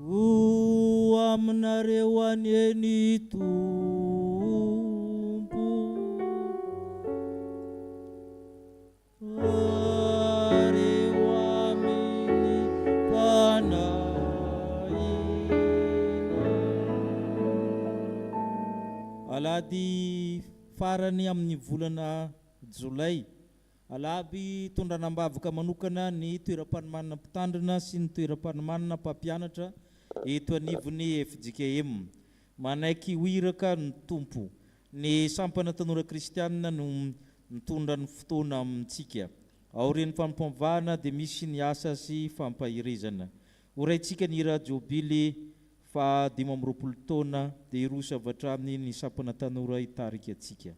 ho aminareo aneny Tompo, areo amin'ny fanahina. Alady farany amin'ny volana Jolay, alaby tondranambavaka manokana ny toeram-panomanana mpitandrina sy ny toeram-panomanana mpampianatra eto anivon'ny FJKM. Manaiky hoiraka ny tompo, ny sampana tanora kristianina no mitondra ny fotoana amintsika. Ao reny fampamvahana dia misy ny asa sy fampahirizana. Horaintsika ny hira jobily fa 15 taona dia iroso avy hatrany ny sampana tanora hitarika antsika.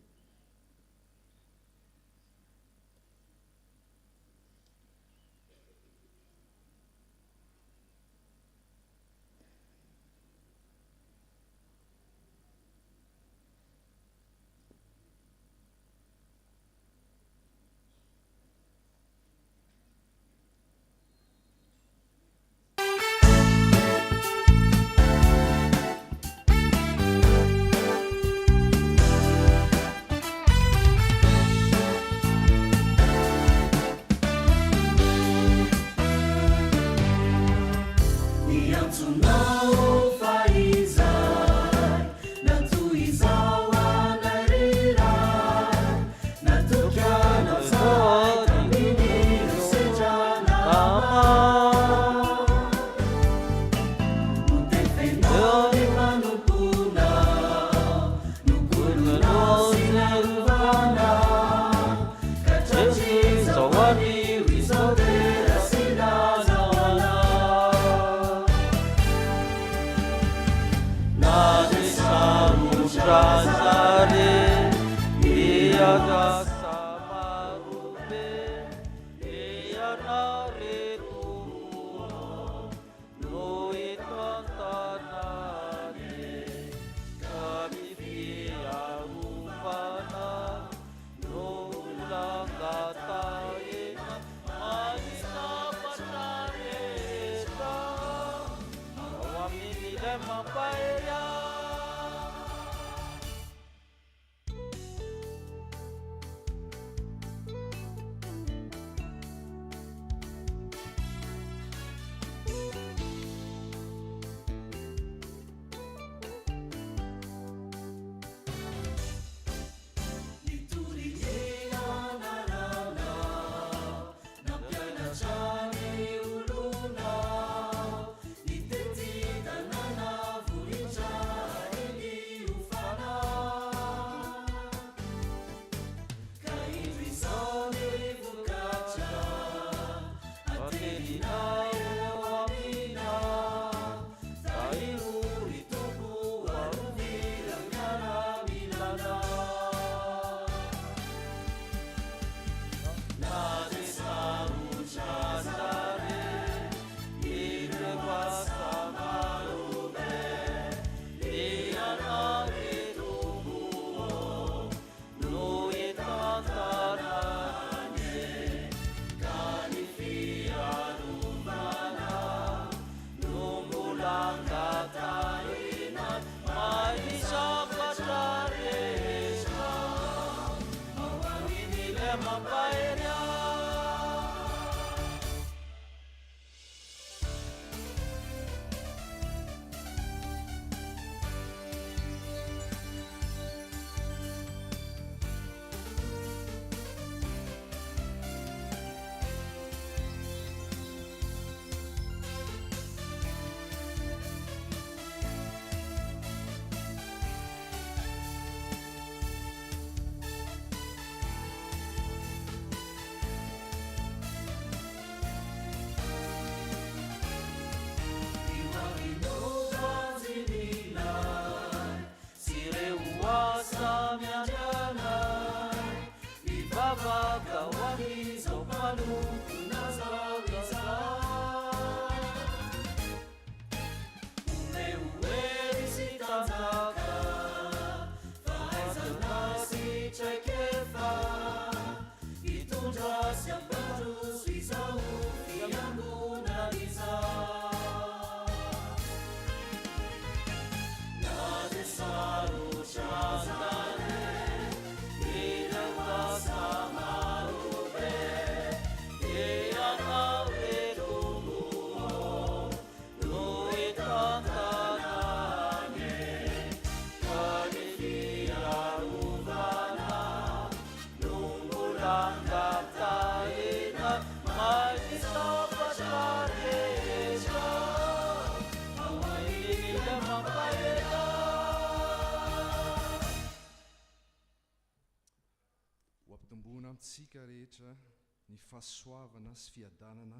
rehetra ny fahasoavana sy fiadanana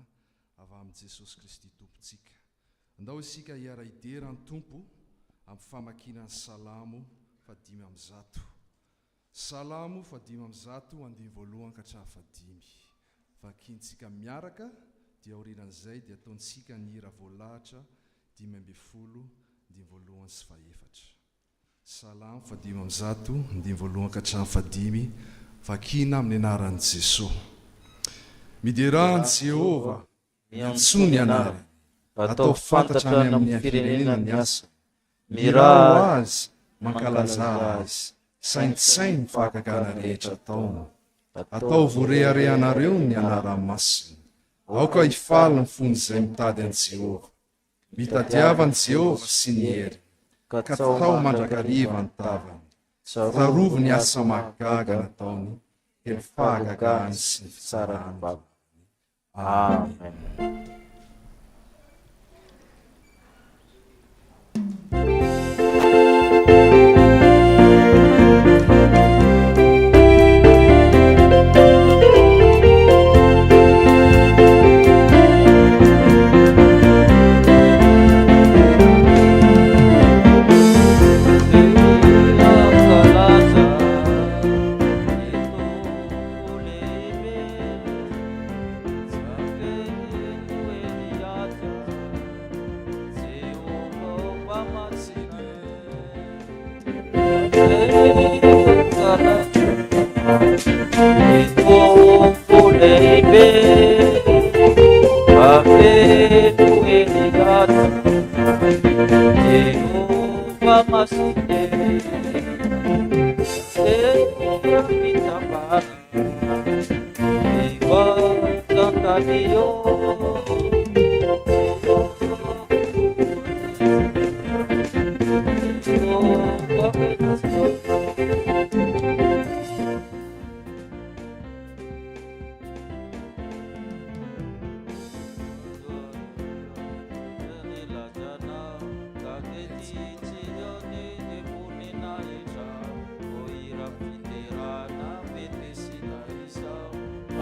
avy amin'ny Jesosy Kristy tompontsika. Andao isika hiara-idera ny tompo amin'ny famakinany salamo 5:100. Salamo 5:100 andiny voalohany ka hatramin'ny 5. Vakintsika miaraka dia aorian'izay dia ataontsika ny hira voalahatra 5:20 andiny voalohany sy 4. Salamo 5:100 andiny voalohany ka hatramin'ny 5. Vakina amin'ny anaran'i Jesosy. Miderany Jehova miantsoa ny anarany, atao fantatra any amin'ny firenena ny asa. Mirao azy, mankalaza azy, saintsainy ny fahagagana rehetra ataony. Atao voareharehanareo ny anarany masina. Aoka hifaly ny fony izay mitady an Jehova. Mitadiava ny Jehova sy ny hery, ka tao mandrakariva ny tavany. Tsarovo ny asa mahagaga nataony, ny fahagagany sy ny fitsarany bavany. Amen.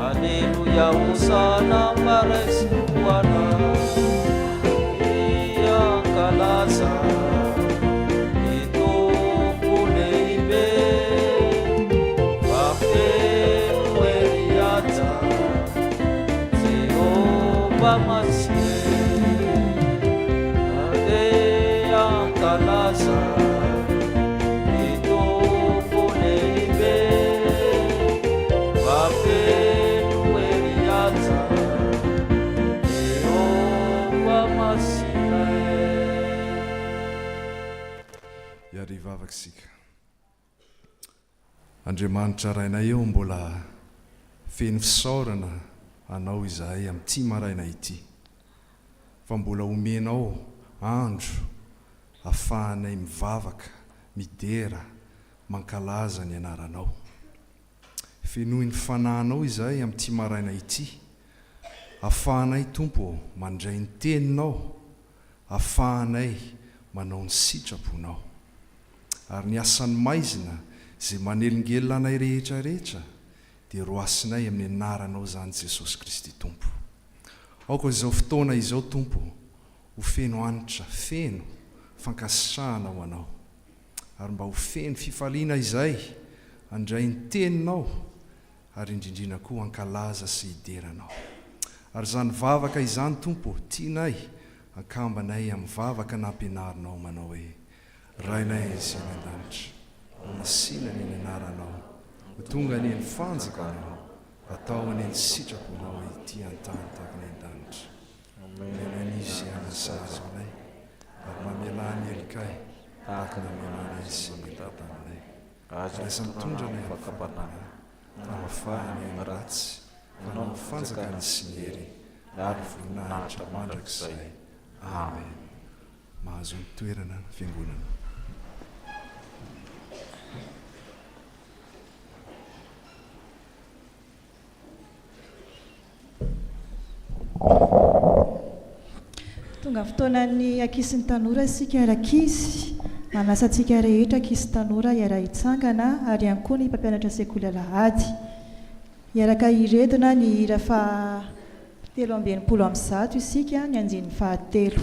Alleluia, Hosanna, Maresiwana, Iankalaza, Itombulebe, Bafenu Eliata, Jehovah Masih, Ade Iankalaza, Itombulebe, Bafenu Iarivavaksika. Andriamanitra rainay eo mbola feno fisaorana anao izahay amin'ity maraina ity. Fa mbola omenao andro ahafahanay mivavaka, midera, mankalaza ny anaranao. Fenohy ny fanahinao izahay amin'ity maraina ity. Ahafahanay Tompo mandray ny teninao, ahafahanay manao ny sitraponao. Ary ny asan'ny maizina izay manelingelina anay rehetra rehetra dia roasinay amin'ny anaranao zany Jesosy Kristy Tompo. Aoka izao fotoana izao Tompo, ho feno anitra, feno fankasitrahana ho anao. Ary mba ho feno fifaliana izay andray ny teninao, ary indrindrina koa ankalaza sy hideranao. Ary zany vavaka izany Tompo, tianay ankambanay amin'ny vavaka nampianarinao manao hoe rainay izay an-danitra, nasina ny anaranao, ho tonga ny fanjakanao, atao ny sitraponao ity an-tany tahaka ny an-danitra. Menany izy anasazonay, ary mamelany elikay tahaka ny mamelana izy sy mitatanay. Raisa mitondra ny fakapanana, amafahany amin'ny ratsy, manao fanjakany sy ny hery, ary voninahitra mandrakizay. Amen. Mahazo ny toerana ny fiangonana. Tonga fotoanan'ny ankizy ny tanora isika arakizy, manasa antsika rehetra ankizy tanora hiara-hitsangana ary ihany koa ny mpampianatra sekoly alahady. Iaraka iretina ny hira fa 3:30 isika ny anjiny fahatelo.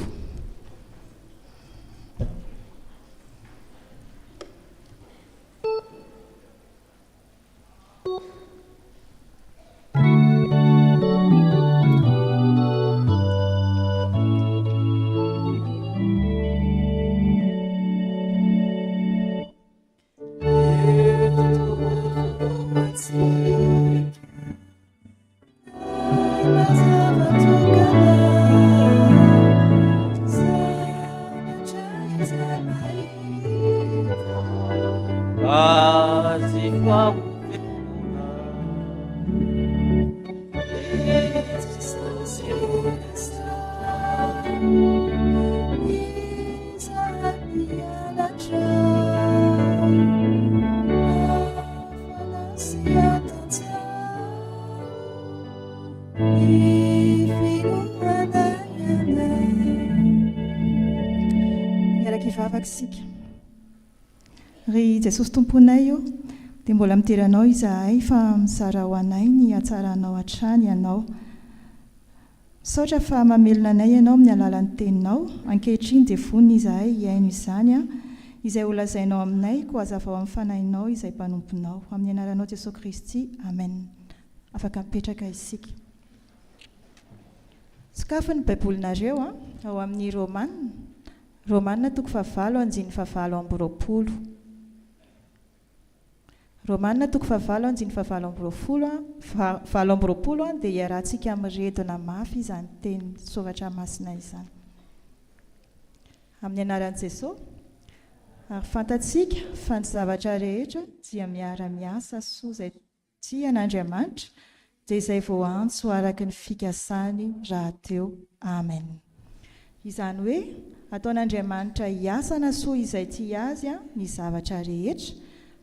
Ry Jesosy tomponay io dia mbola miteranao izahay fa mizara ho anay ny hatsaranao hatrany ianao. Saotra fa mamelona anay ianao amin'ny alalan'ny teninao, ankehitriny dia vonona izahay hiaino izany izay ho lazainao aminay ko hazava ao amin'ny fanahinao izay mpanomponao. Amin'ny anaranao Jesosy Kristy, amen. Afaka mipetraka isika. Sokafin'ny baibolinareo ao amin'ny Romanina toko 7:20. Romanina toko 7:20 dia iarahantsika miredona mafy izany teny sovatra masina izany. Amin'ny anaran'i Jesosy, ary fantatsika fa ny zavatra rehetra dia miara-miasa soa izay tian'Andriamanitra dia izay vao antso araka ny fikasany rahateo. Amen. Izany hoe ataon'Andriamanitra hiasana soa izay tia azy ny zavatra rehetra.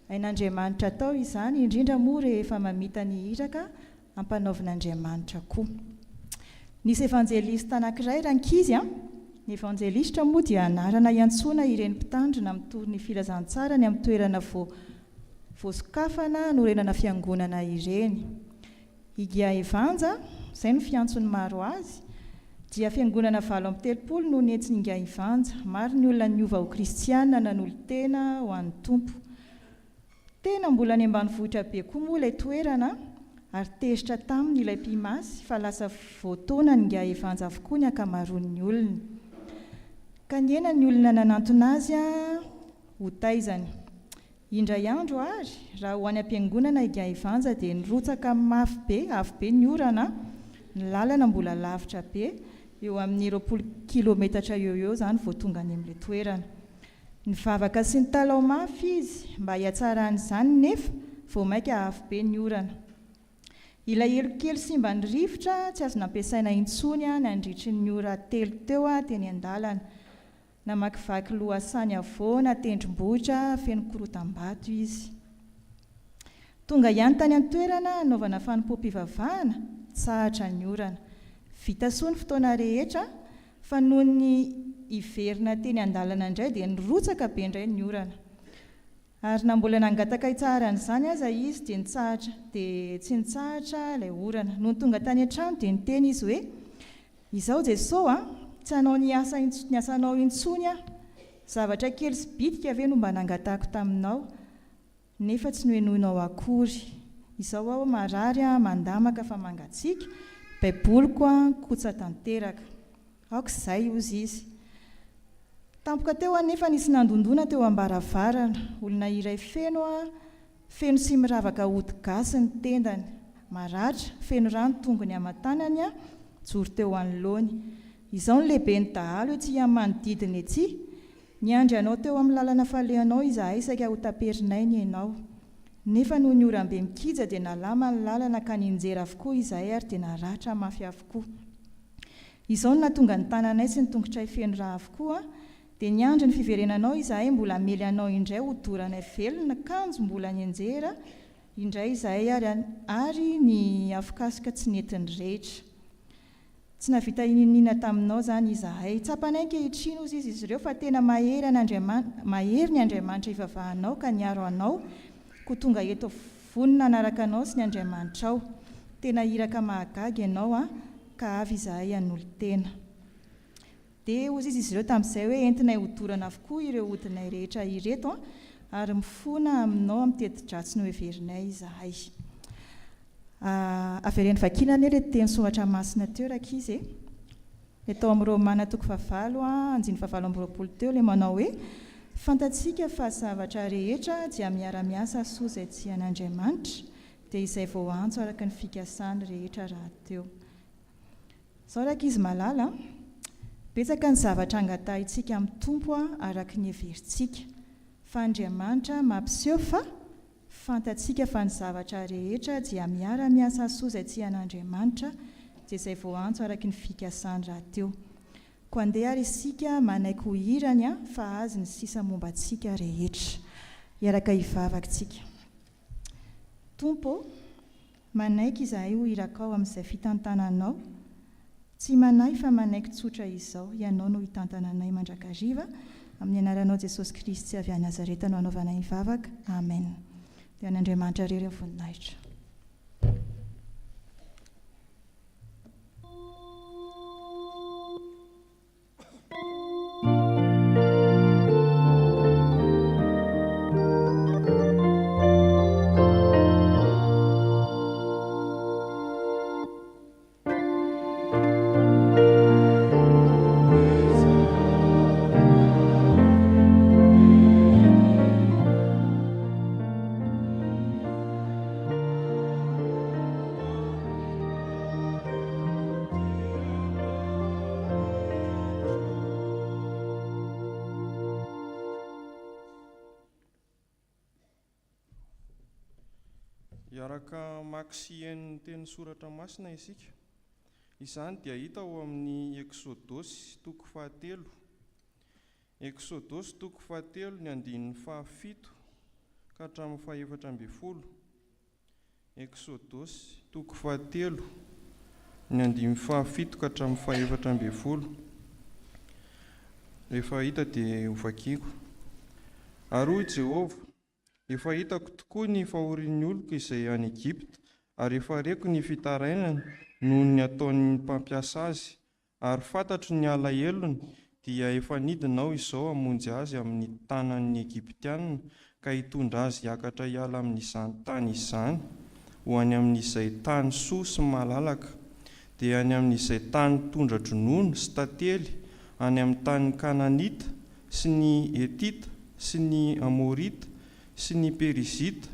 Hain'Andriamanitra atao izany indrindra moa rehefa mamita ny iraka ampanaovin'Andriamanitra koa. Nisy evanjelista anankiray rankizy ny evanjelista moa dia anarana iantsoana ireny mpitandrina amin'ny ny filazantsara ny amin'ny toerana voasokafana norenana fiangonana ireny. Igia Ivanja, izay no fiantsony maro azy, dia fiangonana 7:30 no nentsiny Igia Ivanja. Maro ny olona niova ho kristiana nanolo-tena ho an'ny tompo. Tena mbola any ambanivohitra be koa moa ilay toerana ary tezitra taminy ilay mpimasy fa lasa voataona ny Igia Ivanja avokoa ny ankamaroan'ny olona. Ka niena ny olona nanantona azy ho taizany. Indray andro ary raha ho any am-piangonana Igia Ivanja dia nirotsaka mafy be, avo be ny orana, ny lalana mbola lavitra be, eo amin'ny 20 kilometatra eo izany vao tonga any amin'ilay toerana. Nivavaka sy ny talao mafy izy mba hiatsaran'izany nefa vao maika avo be ny orana. Ilay elokely sy mba nirivotra tsy azo nampiasaina intsony nandritry ny ora telo teo teny an-dalana. Namakivaky lohasany avoana tendrombohitra feno korotam-bato izy. Tonga ihany tany an-toerana anaovana fanompoam-pivavahana tsahatra ny orana. Vita soa ny fotoana rehetra fa noho ny iverina teny an-dalana indray dia nirotsaka be indray ny orana. Ary na mbola nangataka hitsaharan'izany aza izy dia nitsahatra dia tsy nitsahatra ilay orana. Noho ny tonga tany an-trano dia niteny izy hoe: "Izao Jesosy tsy hanao ny asanao intsony zavatra kely sy bitika ve no mba nangatako taminao nefa tsy nohenoinao akory. Izao aho marary mandamaka fa mangatsiaka, baiboliko kosa tanteraka." Aoka izay ozy izy. Tampoka teo anefa nisy nandondona teo ambaravarana, olona iray feno sy miravaka hodi-gasy ny tendany, maratra, feno rano tongony aman-tanany joro teo anoloany. Izao ny lehibe ny dahalo ety manodidina ety. Niandry anao teo amin'ny lalana falehanao izahay saika ho taperinay ny ianao. Nefa noho ny oram-be mikija dia nalama ny lalana ka ninjera avokoa izahay ary dia naratra mafy avokoa. Izao no nahatonga ny tananay sy ny tongotray feno raha avokoa dia niandry ny fiverenanao izahay mbola mely anao indray ho doranay velona kanjo mbola nianjera indray izahay ary ny afokasika tsy netiny rehetra. Tsy navita ininina taminao izany izahay. Tsapanay ankehitriny ozy izy ireo fa tena mahery ny Andriamanitra ivavahanao ka niaro anao ko tonga eto vonona anaraka anao sy ny Andriamanitra ao. tena iraka mahagaga ianao a ka avy izahay an'olo-tena. Dia ozy izy ireo tamin'izay hoe entinay hodorana avokoa ireo hodinay rehetra ireto ary mifona aminao amin'ny teti-dratsy no heverinay izahay. Averen'ny vakina ny ilay teny soratra masina teo rakizy tao amin'ny Romana 9:7-20 teo ilay manao hoe fantatsika fa zavatra rehetra dia miara-miasa soa izay tsy an'Andriamanitra dia izay vao antso araka ny fikasany rehetra raha teo. Izao rakizy malala, betsaka ny zavatra angatahintsika amin'ny tompo araka ny heverintsika, fa Andriamanitra mampiseho fa fantatsika fa ny zavatra rehetra dia miara-miasa soa izay tsy an'Andriamanitra dia izay vao antso araka ny fikasany raha teo. Ko andeha ary isika manaiky ho hirany fa azy ny sisa momba antsika rehetra. Iaraka hivavakantsika. Tompo, manaiky izahay ho hirakao amin'izay fitantananao. Tsy manay fa manaiky tsotra izao, ianao no hitantananay mandrakariva. Amin'ny anaranao Jesosy Kristy avy a Nazareta no anaovanay hivavaka. Amen. Dia an'Andriamanitra irery amin'ny voninahitra. Iaraka maksien'ny teny soratra masina isika. Izany dia hita ao amin'ny Eksodosy 7. Eksodosy 7 ny andinin'ny 7 ka hatramin'ny 14. Eksodosy 7 ny andinin'ny 7 ka hatramin'ny 14. Rehefa hita dia hovakiako. Ary hoy Jehovah, efa hitako tokoa ny fahorian'ny oloko izay any Egypta, ary efa reko ny fitarainany noho ny ataon'ny mpampiasa azy, ary fantatro ny alahelony dia efa nidinao izao hamonjy azy amin'ny tanan'ny Egyptianina ka hitondra azy hiakatra hiala amin'izany tany izany, ho any amin'izay tany soa sy malalaka, dia any amin'izay tany tondra dronono sy tantely, any amin'ny tany Kananita sy ny Etita sy ny Amorita sy ny Perizita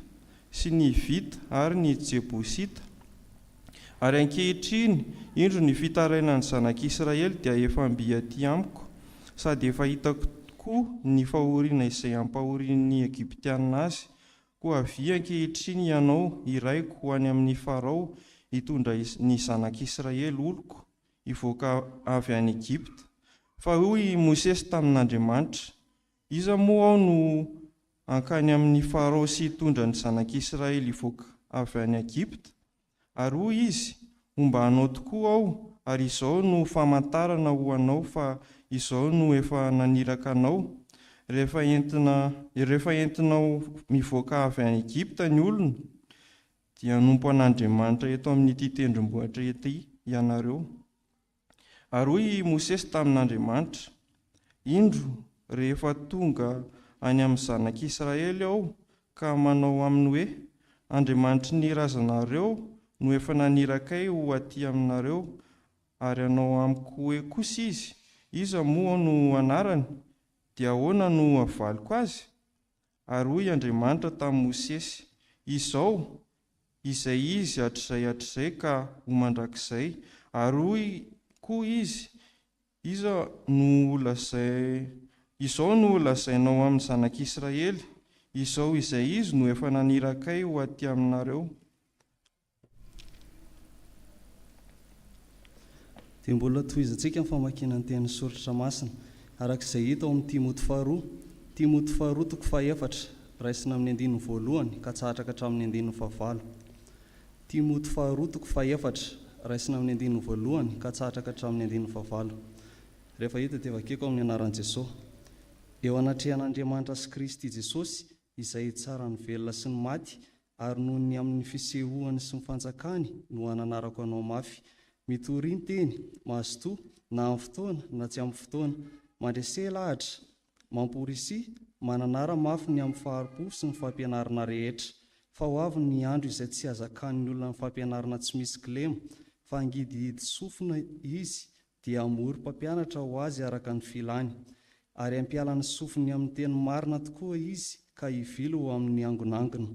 sy ny Hivita ary ny Jebusita. Ary ankehitriny indro ny fitarainan'ny zanak'Israely dia efa mbiaty amiko, sady efa hitako tokoa ny fahoriana izay ampahorian'ny Egyptianina azy. Koa avy ankehitriny ianao iraiko ho any amin'ny Farao hitondra ny zanak'Israely oloko hivoaka avy any Egypta. Fa hoy Mosesy tamin'Andriamanitra, iza moa aho no ankany amin'ny Farao sy hitondra ny zanak'Israely hivoaka avy any Egypta? Ary hoy izy, omba anao tokoa aho, ary izao no famantarana ho anao fa izao no efa naniraka anao. Rehefa entinao mivoaka avy any Egypta ny olona, dia nompo an'Andriamanitra eto amin'ity tendrombohitra ety ianareo. Ary hoy Mosesy tamin'Andriamanitra, indro rehefa tonga any amin'ny zanak'Israely aho ka manao aminy hoe, Andriamanitry ny razanareo no efa nanirakay ho aty aminareo, ary anao amiko hoe kosa izy, iza moa no anarany, dia ahoana no avaliko azy? Ary hoy Andriamanitra tamin'i Mosesy, izao izay izy hatr'izay ka ho mandrakizay. Ary hoy koa izy, izao no lazainao amin'ny zanak'Israely, izao izay izy no efa nanirakay ho aty aminareo. Dia mbola tohizantsika ny famakiana ny teny soratra masina arak'izay hita ao amin'ny Timoty 2:4 raisina amin'ny 1 ka tsatraka hatramin'ny 9. Timoty 2:4 raisina amin'ny 1 ka tsatraka hatramin'ny 9. Rehefa hita dia vakeko amin'ny anaran'i Jesosy. Eo anatrehan'Andriamanitra sy Kristy Jesosy izay tsara ny velona sy ny maty, ary noho ny amin'ny fisehoany sy mifanjakany no hananarako anao mafy. Mitoriny teny mahazo na amin'ny fotoana na tsy amin'ny fotoana, mandrese lahatra, mamporisi, mananara mafy ny amin'ny faharipo sy ny fampianarana rehetra. Fa ho avy ny andro izay tsy azakan'ny olona ny fampianarana tsy misy kilema, fa angidihidy sofina izy dia amory mpampianatra ho azy araka ny filany, ary ampialany sofiny amin'ny teny marina tokoa izy ka hivily ho amin'ny angonangona.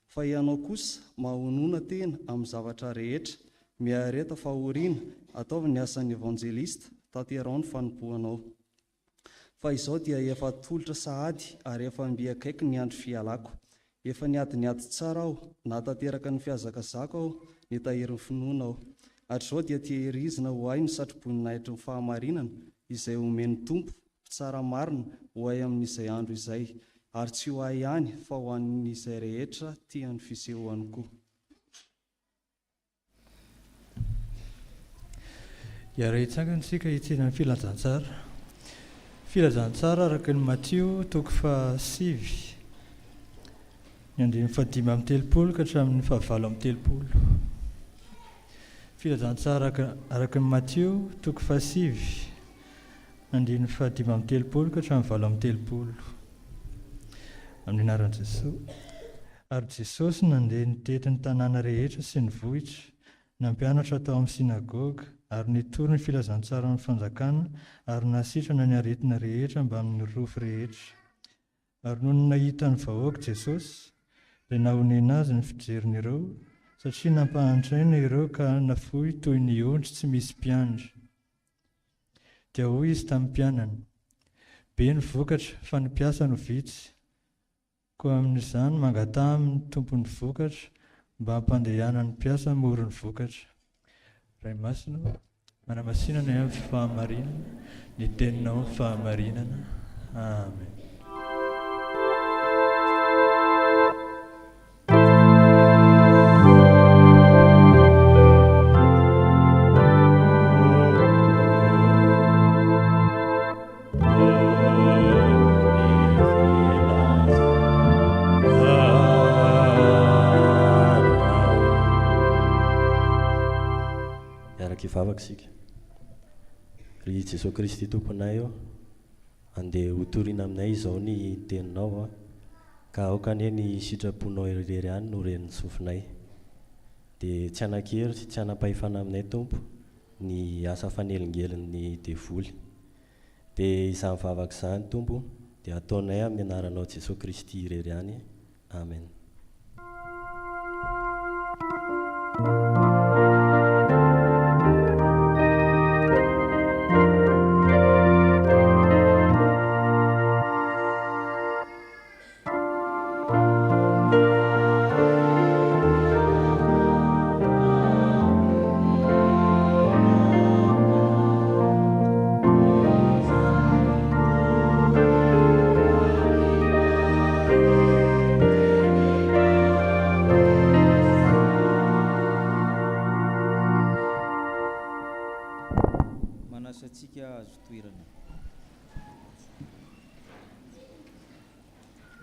Fa ianao kosa mahonona tena amin'ny zavatra rehetra, miareta fahoriana, ataovy ny asan'ny evanjelista, tanterao ny fanompoanao. Fa izao dia efa tolotra sahady ary efa mbiakaiky ny andro fialako. Efa niady tsara aho, na tanteraka ny fihazakazako aho, ny tahirin'ny finoana aho. Hatr'izao dia tehirizina ho ahy ny satroboninahitry ny fahamarinana izay omeny Tompo, tsara marina ho ahy amin'izay andro izay, ary tsy ho ahy ihany fa ho an'izay rehetra tian'ny fisehoany koa. Iara-itsangana hitsina ny filazantsara. Filazantsara araka ny Matio 7 ny andiny 5:30 ka hatramin'ny 7:30. Filazantsara araka ny Matio 7 andiny 5:30 ka hatramin'ny 7:30. Amin'ny anaran'i Jesosy. Ary Jesosy nandeha nitety ny tanàna rehetra sy ny vohitra, nampianatra tao amin'ny sinagoga, ary nitory ny filazantsara ny fanjakana, ary nasitrana ny aretina rehetra mba amin'ny rofy rehetra. Ary noho ny nahita ny vahoaka Jesosy, dia nahonena azy ny fijerin'ireo, satria nampahantraina ireo ka nafoy toy ny ondry tsy misy mpiandry. Dia hoy izy tamin'ny mpianany, be ny vokatra fa ny mpiasa no vitsy, koa amin'izany mangataha amin'ny tompony vokatra mba hampandehanany ny mpiasa mora ny vokatra. Ray masina, manamasinana amin'ny fahamarinana, ny teninao amin'ny fahamarinana. Amen. Vavaka sika ry Jesosy Kristy tomponay andeha hotoriana aminay izao ny teninao ka aoka anie ny sitraponao irery any no ren'ny sofinay, dia tsy anakery tsy anapahifana aminay Tompo ny asa fanelingelin'ny devoly, dia izany vavaka izany Tompo dia ataonay amin'ny anaranao Jesosy Kristy irery any. Amen.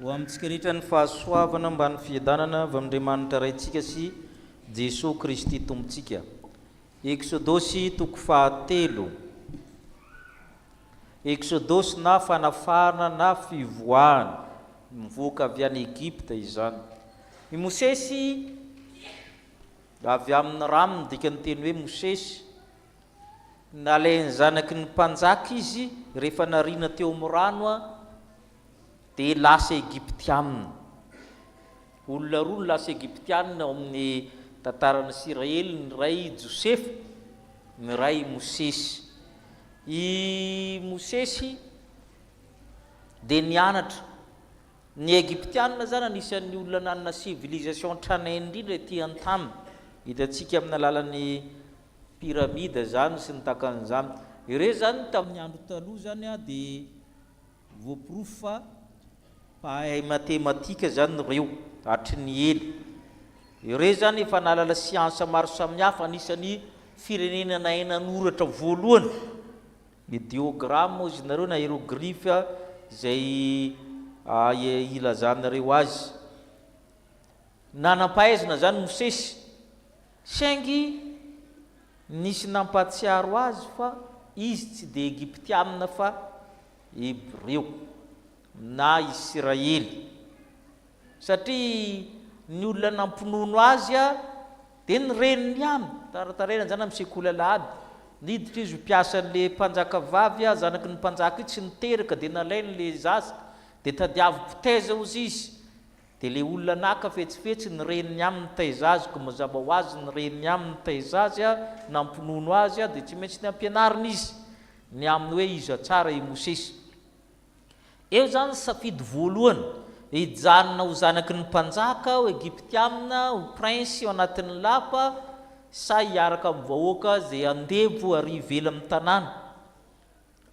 Ho amintsika rehetra ny fahasoavana mba ny fiadanana avy amin'Andriamanitra raintsika sy Jesosy Kristy tompontsika. Exodosy 7. Exodosy na fanafarana na fivoahana mivoaka avy any Egypta izany. I Mosesy avy amin'ny rano dikany teny hoe Mosesy nalainy zanaky ny mpanjaka izy rehefa narina teo amin'ny rano dia lasa Egyptianina. Olona roa ny lasa Egyptianina ao amin'ny tantaran'ny Israely, ny ray Josefa, ny ray Mosesy. I Mosesy dia nianatra. Ny Egyptianina zany anisan'ny olona nanana civilisation tranainy indrindra ety an-tany. Hitantsika amin'ny alalan'ny piramida zany sy ny takan'izany. Ireo zany tamin'ny andro taloha zany dia voaporofo fa mpahay matematika zany reo hatry ny ely. Ireo zany efa nalala siansa maro samihafa, anisan'ny firenena nahay nanoratra voalohany ideogramme izy nareo na hieroglyphe izay ilazanareo azy. nanam-pahaizana zany Mosesy, saingy nisy nampatsiaro azy fa izy tsy dia Egyptiamina fa Hebreo na Israely, satria ny olona nampinono azy a dia ny reniny aminy taratarena zany amin'ny sekoly alahady, niditra izy mpiasa an'le mpanjaka vavy a, zanaky ny mpanjaka io tsy niteraka dia nalainy le zaza dia tadiavo mpitaiza ozy izy, dia le olona naka fetsifetsy ny reniny aminy taiza azy, ko mazava ho azy ny reniny aminy taiza azy a, nampinono azy a, dia tsy maintsy ny ampianarina izy ny aminy hoe iza tsara i Mosesy. Eo zany safidy voalohany hijanona ho zanaky ny mpanjaka ho Egyptiamina, ho prince ao anatin'ny lapa, sa hiaraka amin'ny vahoaka zay andevo ary ivela amin'ny tanàna.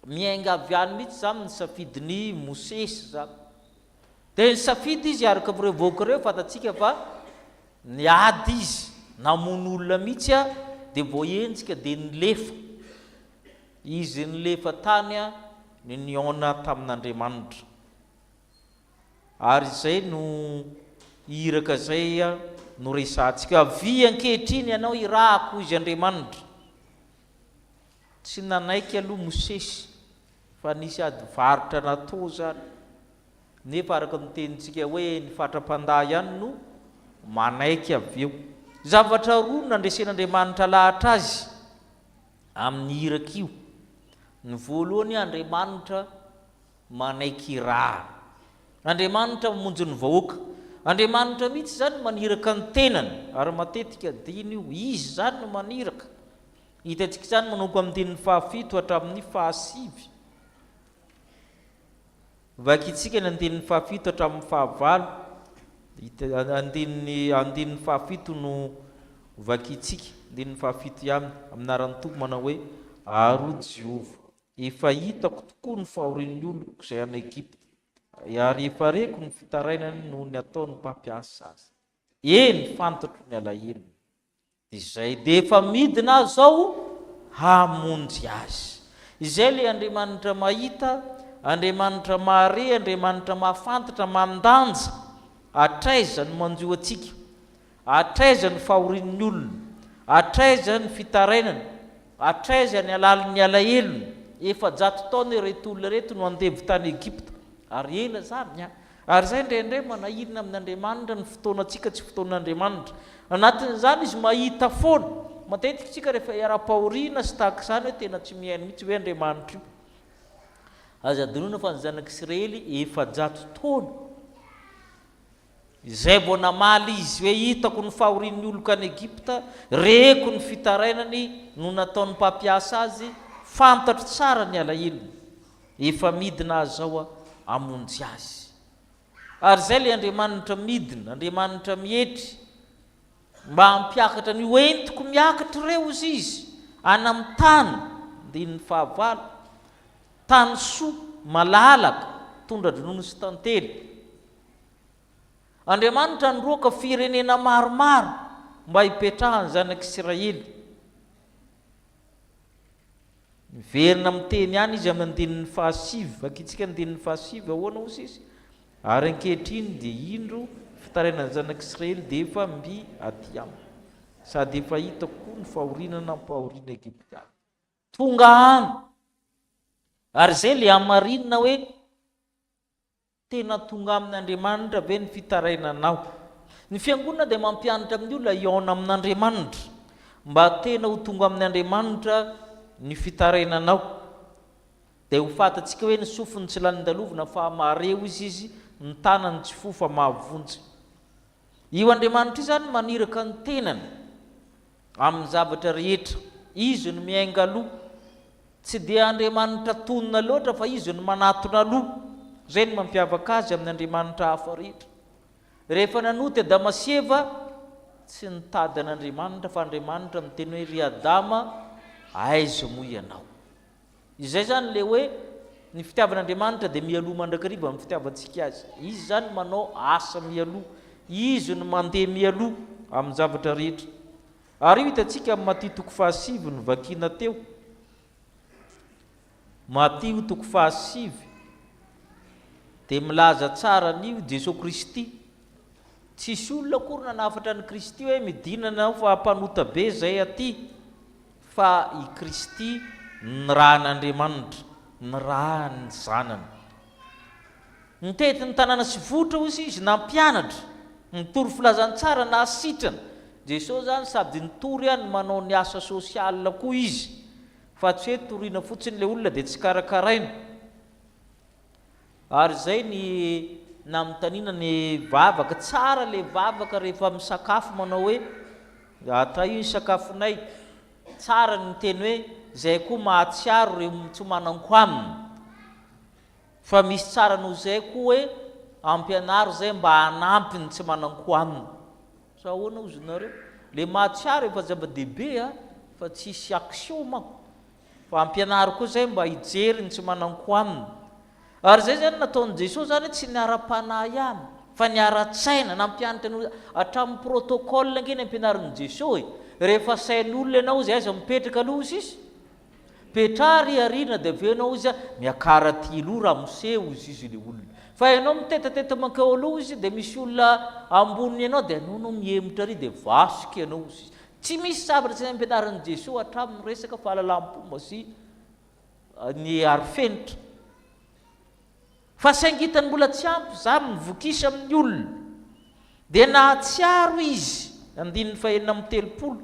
Miainga avy any mihitsy zany ny safidiny Mosesy zany. Dia ny safidy izy hiaraka amin'ireo vahoaka ireo, fatatsika fa niady izy namono olona mihitsy a, dia voahenjika dia nilefa izy, nilefa tany a ny niona tamin'Andriamanitra. Ary izay no iraka zay a no resantsika, vy ankehitriny ianao irahako izy Andriamanitra. Tsy nanaiky aloha Mosesy fa nisy ady varitra natao zany, nefa araka ny tenintsika hoe ny fatra-pandahy ihany no manaiky avy eo. Zavatra roa nandresen'Andriamanitra lahatra azy amin'ny iraka io. Ny voalohany, Andriamanitra manaiky raha, Andriamanitra mamonjy ny vahoaka, Andriamanitra mihitsy zany maniraka ny tenany, ary matetika diny io izy zany no maniraka. Hitantsika zany manompo amin'ny dininy 7 hatramin'ny 9. Vakitsika ny andininy 7 hatramin'ny 9, andininy 7 no vakitsika, andininy 7 ihany amin'aran'ny Tompo manao hoe aro Jehova, efa hitako tokoa ny fahorian'ny oloko izay any Egypta, ary efa reko ny fitarainany noho ny ataony mpampiasa azy. Eny fantatro ny alahelo, izay dia efa midina azy zao hamonjy azy. Izay le Andriamanitra mahita, Andriamanitra mahare, Andriamanitra mahafantatra, mandanja, atraiza ny manjo atsika, atraiza ny fahorian'ny olona, atraiza ny fitarainany, atraiza ny alaliny alahelony. Efa 100 taona ireto olona reto no andevo tany Egypta, ary ela zany a. Ary zay indraindray manahirina amin'Andriamanitra ny fotoanantsika tsy fotoan'Andriamanitra. Anatin'izany izy mahita foana, matetika tsika rehefa hiara-pahoriana sy tahaka izany hoe tena tsy mihaino mihitsy hoe Andriamanitra io. Aza adinoina fa ny zanak'Israely efa 100 taona izay vao namaly izy hoe hitako ny fahorian'ny oloko any Egypta, reko ny fitarainany no nataony mpampiasa azy, fantatro tsara ny alahelony, efa midina azy zao a amonjy azy. Ary zay le Andriamanitra midina, Andriamanitra mihetry mba hampiakatra ny hoentiko miakatra ireo izy any amin'ny tany, andininy 9, tany soa malalaka, tondra-dronono sy tantely. Andriamanitra noroaka firenena maromaro mba hipetrahany zanak'Israely. Miverina amin'ny teny ihany izy amin'ny andininy 7, vakitsika andininy 7 ahoana ozy izy, ary ankehitriny dia indro fitarainany zanak'Israely dia efa mby aty aminy, sady efa hitako koa ny fahorinana mpahoriana Egyptiana. Tonga any, ary zay le amarinina hoe tena tonga amin'Andriamanitra ve ny fitarainanao. Ny fiangonana dia mampianatra amin'ny olona hiaona amin'Andriamanitra mba tena ho tonga amin'ny Andriamanitra ny fitarainanao. Dia ho fatatsika hoe ny sofiny tsy lanin-dalovina fa mareo izy, ny tanany tsy fo fa mahavonjy. Io Andriamanitra io zany maniraka ny tenany amin'ny zavatra rehetra. Izy no miainga aloha, tsy dia Andriamanitra tonona loatra fa izy no manatona aloha. Zay no mampiavaka azy amin'ny Andriamanitra hafa rehetra. Rehefa nanoty Adamasieva, tsy nitady an'Andriamanitra fa Andriamanitra miteny hoe ry Adama, aiza moa ianao. Izay zany le hoe ny fitiavan'Andriamanitra dia mialoha mandrakariva amin'ny fitiavantsika azy. Izy zany manao asa mialoha, izy no mandeha mialoha amin'ny zavatra rehetra. Ary io hitantsika amin'ny Matthieu 7 ny vakina teo. Matthieu 7 dia milaza tsara an'io Jesosy Kristy tsisy olona akory nanafatra ny Kristy hoe midinana fa mpanota be zay aty, fa i Kristy ny rahan'Andriamanitra, ny rahany zanany. Nitety ny tanàna sy votra ozy izy nampianatra, nitory filazantsara na sitrana. Jesosy zany sady nitory any manao ny asa sosiala koa izy, fa tsy hoe toriana fotsiny le olona dia tsy karakaraina. Ary zay ny namitaniana ny vavaka, tsara le vavaka rehefa misakafo manao hoe ata io ny sakafonay, tsara ny teny hoe zay koa mahatsiaro reo tsy mananko aminy. Fa misy tsara noho zay koa hoe ampianaro zay mba hanampy ny tsy mananko aminy. Sa ahoana ozy nareo? Le mahatsiaro efa zava-dehibe fa tsisy action manko, fa ampianaro koa zay mba hijery ny tsy mananko aminy. Ary zay zany nataon'i Jesosy zany tsy niara-panahy ihany, fa niara-tsaina, nampianatra ny hatramin'ny protocole angeny ampianarin'i Jesosy. Rehefa sain'olona ianao izy aiza mipetraka aloha izy, petrary arina dia aveo ianao izy miakaraty aloha raha miseho izy le olona. Fa ianao mitetateta mankeo aloha izy dia misy olona amboniny ianao dia anao mihemotra ary dia vasika ianao izy. Tsy misy zavatra tsy ampianarin'i Jesosy hatramin'ny resaka fahalalam-pomba sy ny arifenitra. Fa saingitany mbola tsy ampy zany mivokisa amin'ny olona, dia nahatsiaro izy. 9:30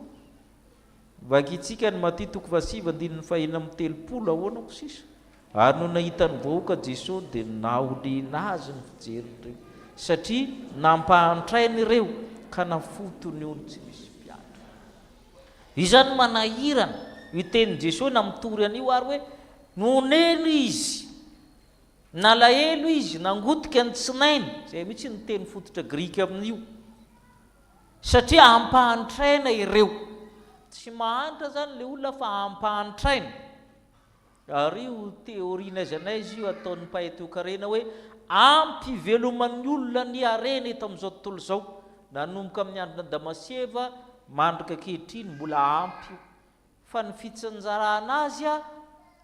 vakitsika ny Maty 9:30 ahoana ko sisa. Ary no nahitany vahoaka Jesosy dia naoliana azy ny fijeriny reo, satria nampahantrainy ireo ka nafotony ony tsy misy mpiatra. Izany manahirana iteny Jesosy na mitory an'io ary hoe noneno izy, nalahelo izy, nangotika ny tsinainy, zay mihitsy ny teny fototra Grika amin'io, satria ampahantraina ireo. Tsy mahantra zany le olona fa ampahantraina. Ary io teoriana zanay izy io ataon'ny mpahay-toekarena hoe ampiveloman'ny olona ny arena eto amin'izao tontolo izao, nanomboka amin'ny androna Damasieva mandrika ankehitriny mbola ampy, fa ny fitsanjarana azy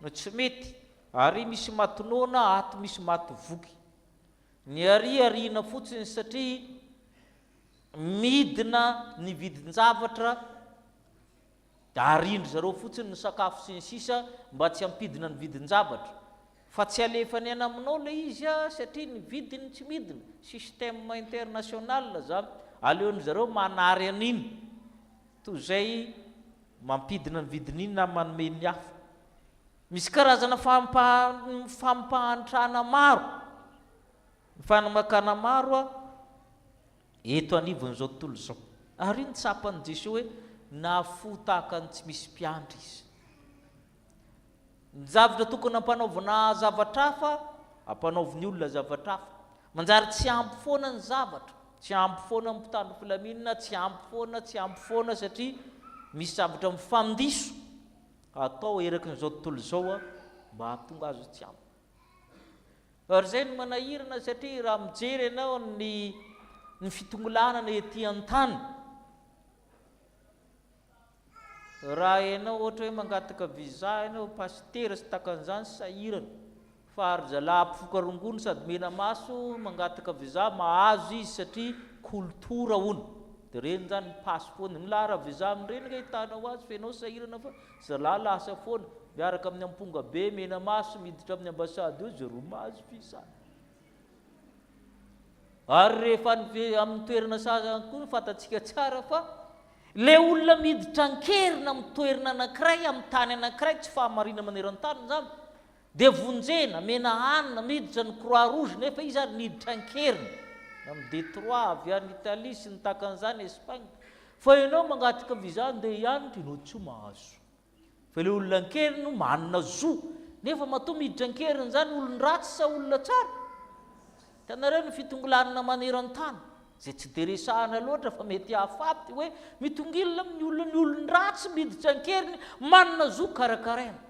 no tsy mety. Ary misy matonona ato misy matovoky. Ny ariana fotsiny satria midina ny vidin-javatra, arindry zareo fotsiny ny sakafo sy ny sisa mba tsy ampidina ny vidin-javatra. Fa tsy alefany ana aminao le izy satria ny vidiny tsy midina. Système international zany, aleon'ny zareo manary an'iny, toy zay mampidina ny vidin'iny na manome ny hafa. Misy karazana fampahantrana maro, fanamakana maro eto anivon'izao tontolo izao. Ary ny tsapan'i Jesosy hoe nafo tahaka ny tsy misy mpiandry izy. Ny zavatra tokony hampanaovana zavatra hafa, hampanaoviny olona zavatra hafa. Manjary tsy ampy foana ny zavatra, tsy ampy foana amin'ny mpitandro filaminana, tsy ampy foana satria misy zavatra mifandiso atao eraky n'izao tontolo izao mba hahatonga azy tsy ampy. Ary zay no manahirana satria raha mijery ianao ny fitongolanana ety an-tany, raha ianao ohatra hoe mangataka visa ianao pastera sy takan'izany sahirana, fa ary-zalahy mpifokarongony sady mena maso mangataka visa mahazo izy satria kultura hono. Dia reny zany passeport ny lara visa amin'ireny ka hitanao azy fa ianao sahirana fa zalahy lasa foana miaraka amin'ny amponga be mena maso miditra amin'ny ambasady io zay roa mahazo visa. Ary rehefa amin'ny toerana sasany koa fantatsika tsara fa le olona miditra ankerina amin'ny toerana anankiray, amin'ny tany anankiray, tsy fahamarina maneran-tany zany, dia vonjena mena hanina miditra ny Croix Rouge, nefa izy ary miditra ankerina amin'ny Detroit, avy any Italie sy ny takan'izany Espagne. Fa ianao mangataka visa andeha hianatra, ianao tsy mahazo. Fa le olona ankerina manana zo, nefa matoa miditra ankerina zany olona ratsy sa olona tsara. Hitanareo ny fitongolanana maneran-tany, zay tsy deresahana loatra fa mety hahafaty hoe mitongilina amin'ny ny olona ratsy miditra ankeriny, manana zo karakaraina.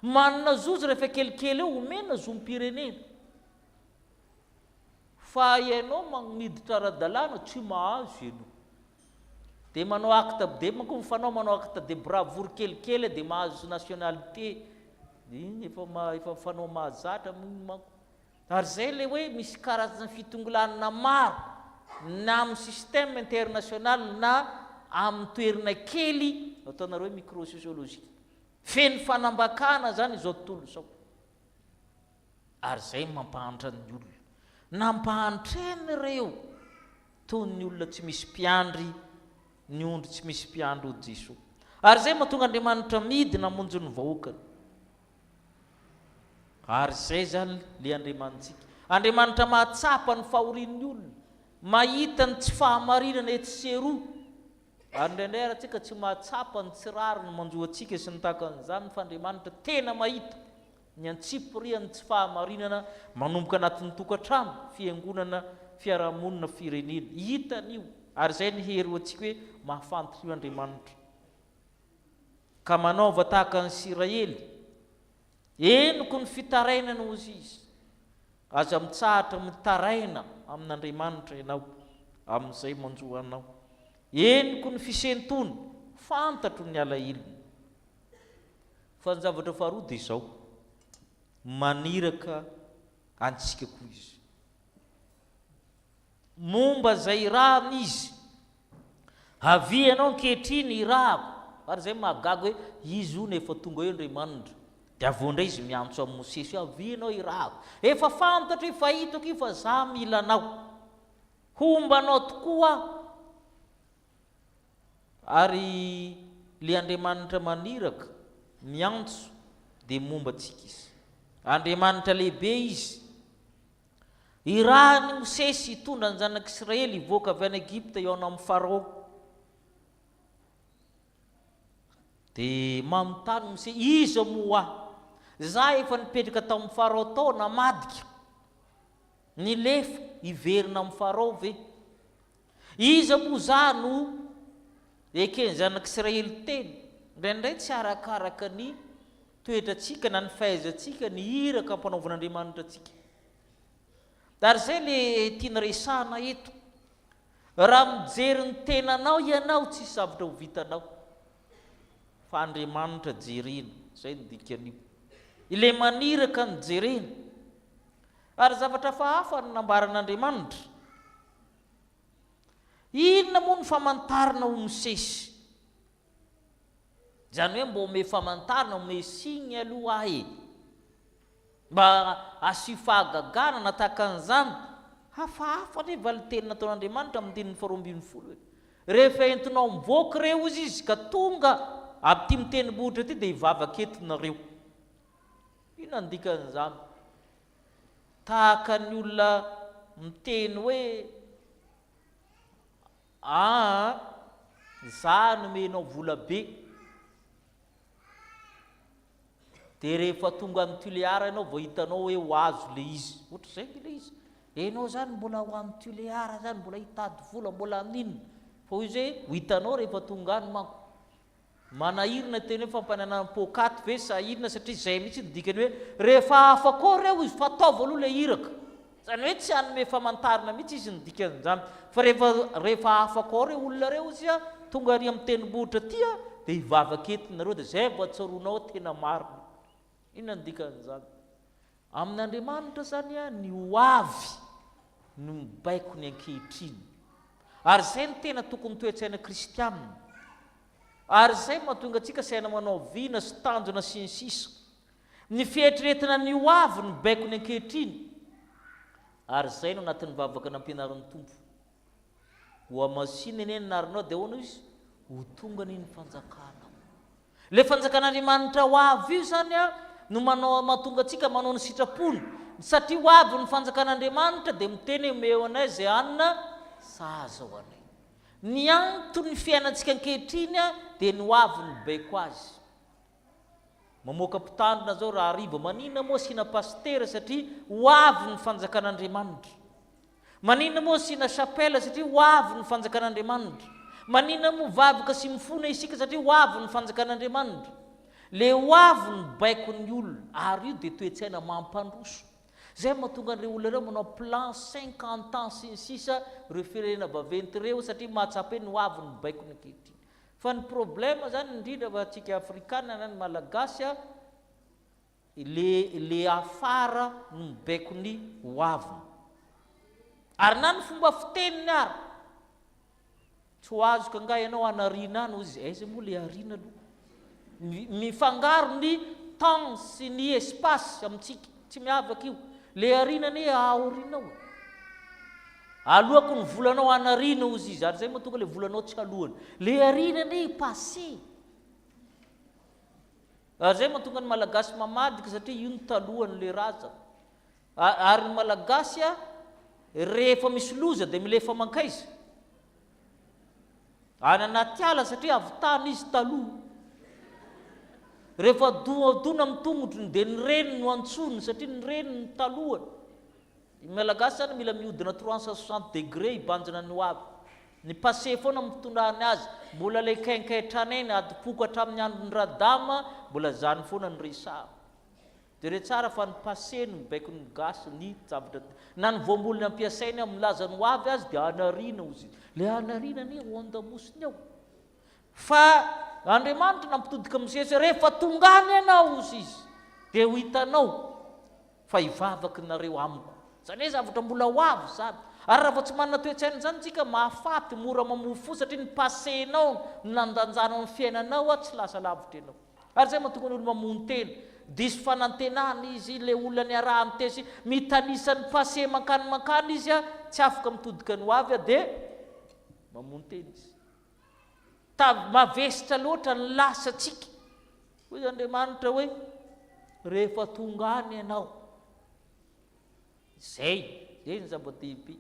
Manana zo izy rehefa kelikely eo omena zom-pirenena. Fa ianao miditra ara-dalàna tsy mahazo ianao. Dia manao acte de manko mifanao manao acte de bravoure kelikely dia mahazo nationalité. Iny efa mifanao mahazatra manko. Ary zay le hoe misy karazana fitongolanana maro na amin'ny système international na amin'ny toerana kely ataonareo hoe microsociologie feno fanambakana zany izao tontolo izao ary zay mampahantra ny olona nampahantreny ireo toy ny olona tsy misy mpiandry ny ondry tsy misy mpiandry ho Jesosy ary zay mahatonga Andriamanitra midy namonjy ny vahoakany ary zay zany le Andriamanitra mahatsapa ny fahorian'ny olona mahita ny tsy fahamarinana etsy seroa ary indraindray aratsika tsy mahatsapa ny tsirary ny manjoatsika sy ny takan'izany fa Andriamanitra tena mahita ny antsiporiany tsy fahamarinana manomboka anatin'ny tokantrano fiangonana fiarahamonina firenena hitan'io ary zay ny hery ho antsika hoe mahafantatra io Andriamanitra ka manaova tahaka ny Israely eniko ny fitarainana ozy izy aza mitsahatra mitaraina amin'Andriamanitra ianao amin'izay manjoa anao eniko ny fisentony fantatro ny alahilony fa ny zavatra faharoa dia izao maniraka antsika koa izy momba zay rahana izy havianao ankehitriny irahako ary zay mahagaga hoe izy io nefa tonga eo Andriamanitra dia avoandray izy miantso amin'ny Mosesy havianao irahako efa fantatra fa hitako io fa za mila anao hombanao tokoa ary le Andriamanitra maniraka miantso dia momba antsika izy Andriamanitra lehibe izy irahany Mosesy hitondra ny zanak'Israely hivoaka avy any Egypte eo amin'ny Farao dia manontany Mosesy iza moa za efa nipetraka tao amin'ny Farao tao namadika nilefa hiverina amin'ny Farao ve iza moa za no ekeny zanak'Israely teny indraindray tsy arakaraka ny toetratsika na ny fahaizantsika ny hiraka ampanaovan'Andriamanitra atsika ary zay le tiana resahana eto raha mijery ny tenanao ianao tsisy zavatra ho vitanao fa Andriamanitra jerena zay ny dikan'io ile maniraka ny jerena ary zavatra hafa ny nambaran'Andriamanitra inona moa ny famantarana ho Mosesy zany hoe mba ome famantarana ome signy aloha ahy mba asio fahagagana na tahaka an'izany hafahafa nefa le teny nataon'Andriamanitra amin'ny dininy 12 rehefa entinao mivoaka reo izy ka tonga aby ty mitenibohitra ty dia hivavaka etinareo ino andikan'izany tahaka ny olona miteny hoe za nomenao vola be dia rehefa tonga amin'ny Tuléara ianao vao hitanao hoe ho azo le izy ohatra zay le izy enao zany mbola ho amin'ny Tuléara zany mbola hitady vola mbola amin'inona fa hoy zay ho hitanao rehefa tonga any manko manahirina teny hoe fampananana pôkaty ve sahirina satria zay mihitsy dikany hoe rehefa afakao reo izy fataova aloha le hiraka zany hoe tsy hanome famantarana mihitsy izy ny dikan'izany fa rehefa afakao reo olona reo izy tonga ary amin'ny tenibohitra tia dia hivavaka etinareo dia zay mba tsaronao tena marina inona ny dikan'izany amin'Andriamanitra zany ny hoavy no mibaiko ny ankehitriny ary zay ny tena tokony toetsaina kristianina ary zay mahatonga antsika saina manao vina sy tanjona sy ny sisa ny fieritreretina ny hoavy no mibaiko ny ankehitriny ary zay no anatin'ny vavaka nampianaran'ny tompo ho amasina eny narinao dia hoana izy ho tonga ny fanjakana le fanjakan'Andriamanitra hoavy io zany no manao mahatonga antsika manao ny sitrapony satria hoavy ny fanjakan'Andriamanitra dia miteny omeo anay zay anina sahaza ho anay ny antony ny fiainantsika ankehitriny dia ny hoavy ny baiko azy mamoaka mpitandrina zao raha ariva maninona moa sina pastera satria hoavy ny fanjakan'Andriamanitra maninona moa sina chapelle satria hoavy ny fanjakan'Andriamanitra maninona moa vavaka sy mifona isika satria hoavy ny fanjakan'Andriamanitra le hoavy ny baiko ny olona ary io dia toetsaina mampandroso zay mahatonga an'ireo olona ireo manao plan 50 ans sy ny sisa reo firenena vaventy reo satria mahatsapa hoe ny hoavy ny baiko ny ankehitriny fa ny problème zany indrindra fa atsika afrikana na ny malagasy le afara no mibaiko ny hoavy ary na ny fomba fiteniny ary tsy ho azoka nga ianao anariana any ozy aiza moa le ariana aloha mifangaro ny temps sy ny espace amintsika tsy miavaka io le ariana ny aorianao alohako ny volanao anariana ozy izy ary zay mahatonga le volanao tsy alohany le ariana ny passé ary zay mahatonga ny malagasy mamadika satria io ny talohany le razana ary ny malagasy a rehefa misy loza dia milefa mankaiza any anaty ala satria avy tany izy taloha rehefa dona amin'ny tongotrony dia ny reniny no antsoniny satria ny reniny ny talohany malagasy zany mila mihodina 360 degré hibanjina ny hoavy ny passé foana mitondrany azy mbola le kainkaitra eny adipokatra amin'ny androny radama mbola zany foana ny resah dia re tsara fa ny passé no mibaiko ny gasy ny zavatra na ny voambolony ampiasainy milaza ny hoavy azy dia anariana ozy le anariana ny ondamosiny ao fa Andriamanitra nampitodika amin'izay rehefa tongany ianao ozy izy dia ho hitanao fa hivavaka nareo amiko zany hoe zavatra mbola ho avy zany ary raha vao tsy manana toe-tsaina zany tsika mahafaty mora mamofo satria ny passénao ny nandanjanao ny fiainanao a tsy lasa lavitra ianao ary zay mahatonga ny olo mamony tena diso fanantenana izy le olona ny araha am'tesy mitanisany passé mankany izy a tsy afaka mitodika ny ho avy a dia mamony tena izy mavesitra loatra ny lasatsika hoy Andriamanitra hoe rehefa tongany ianao zay ny zava-dehibe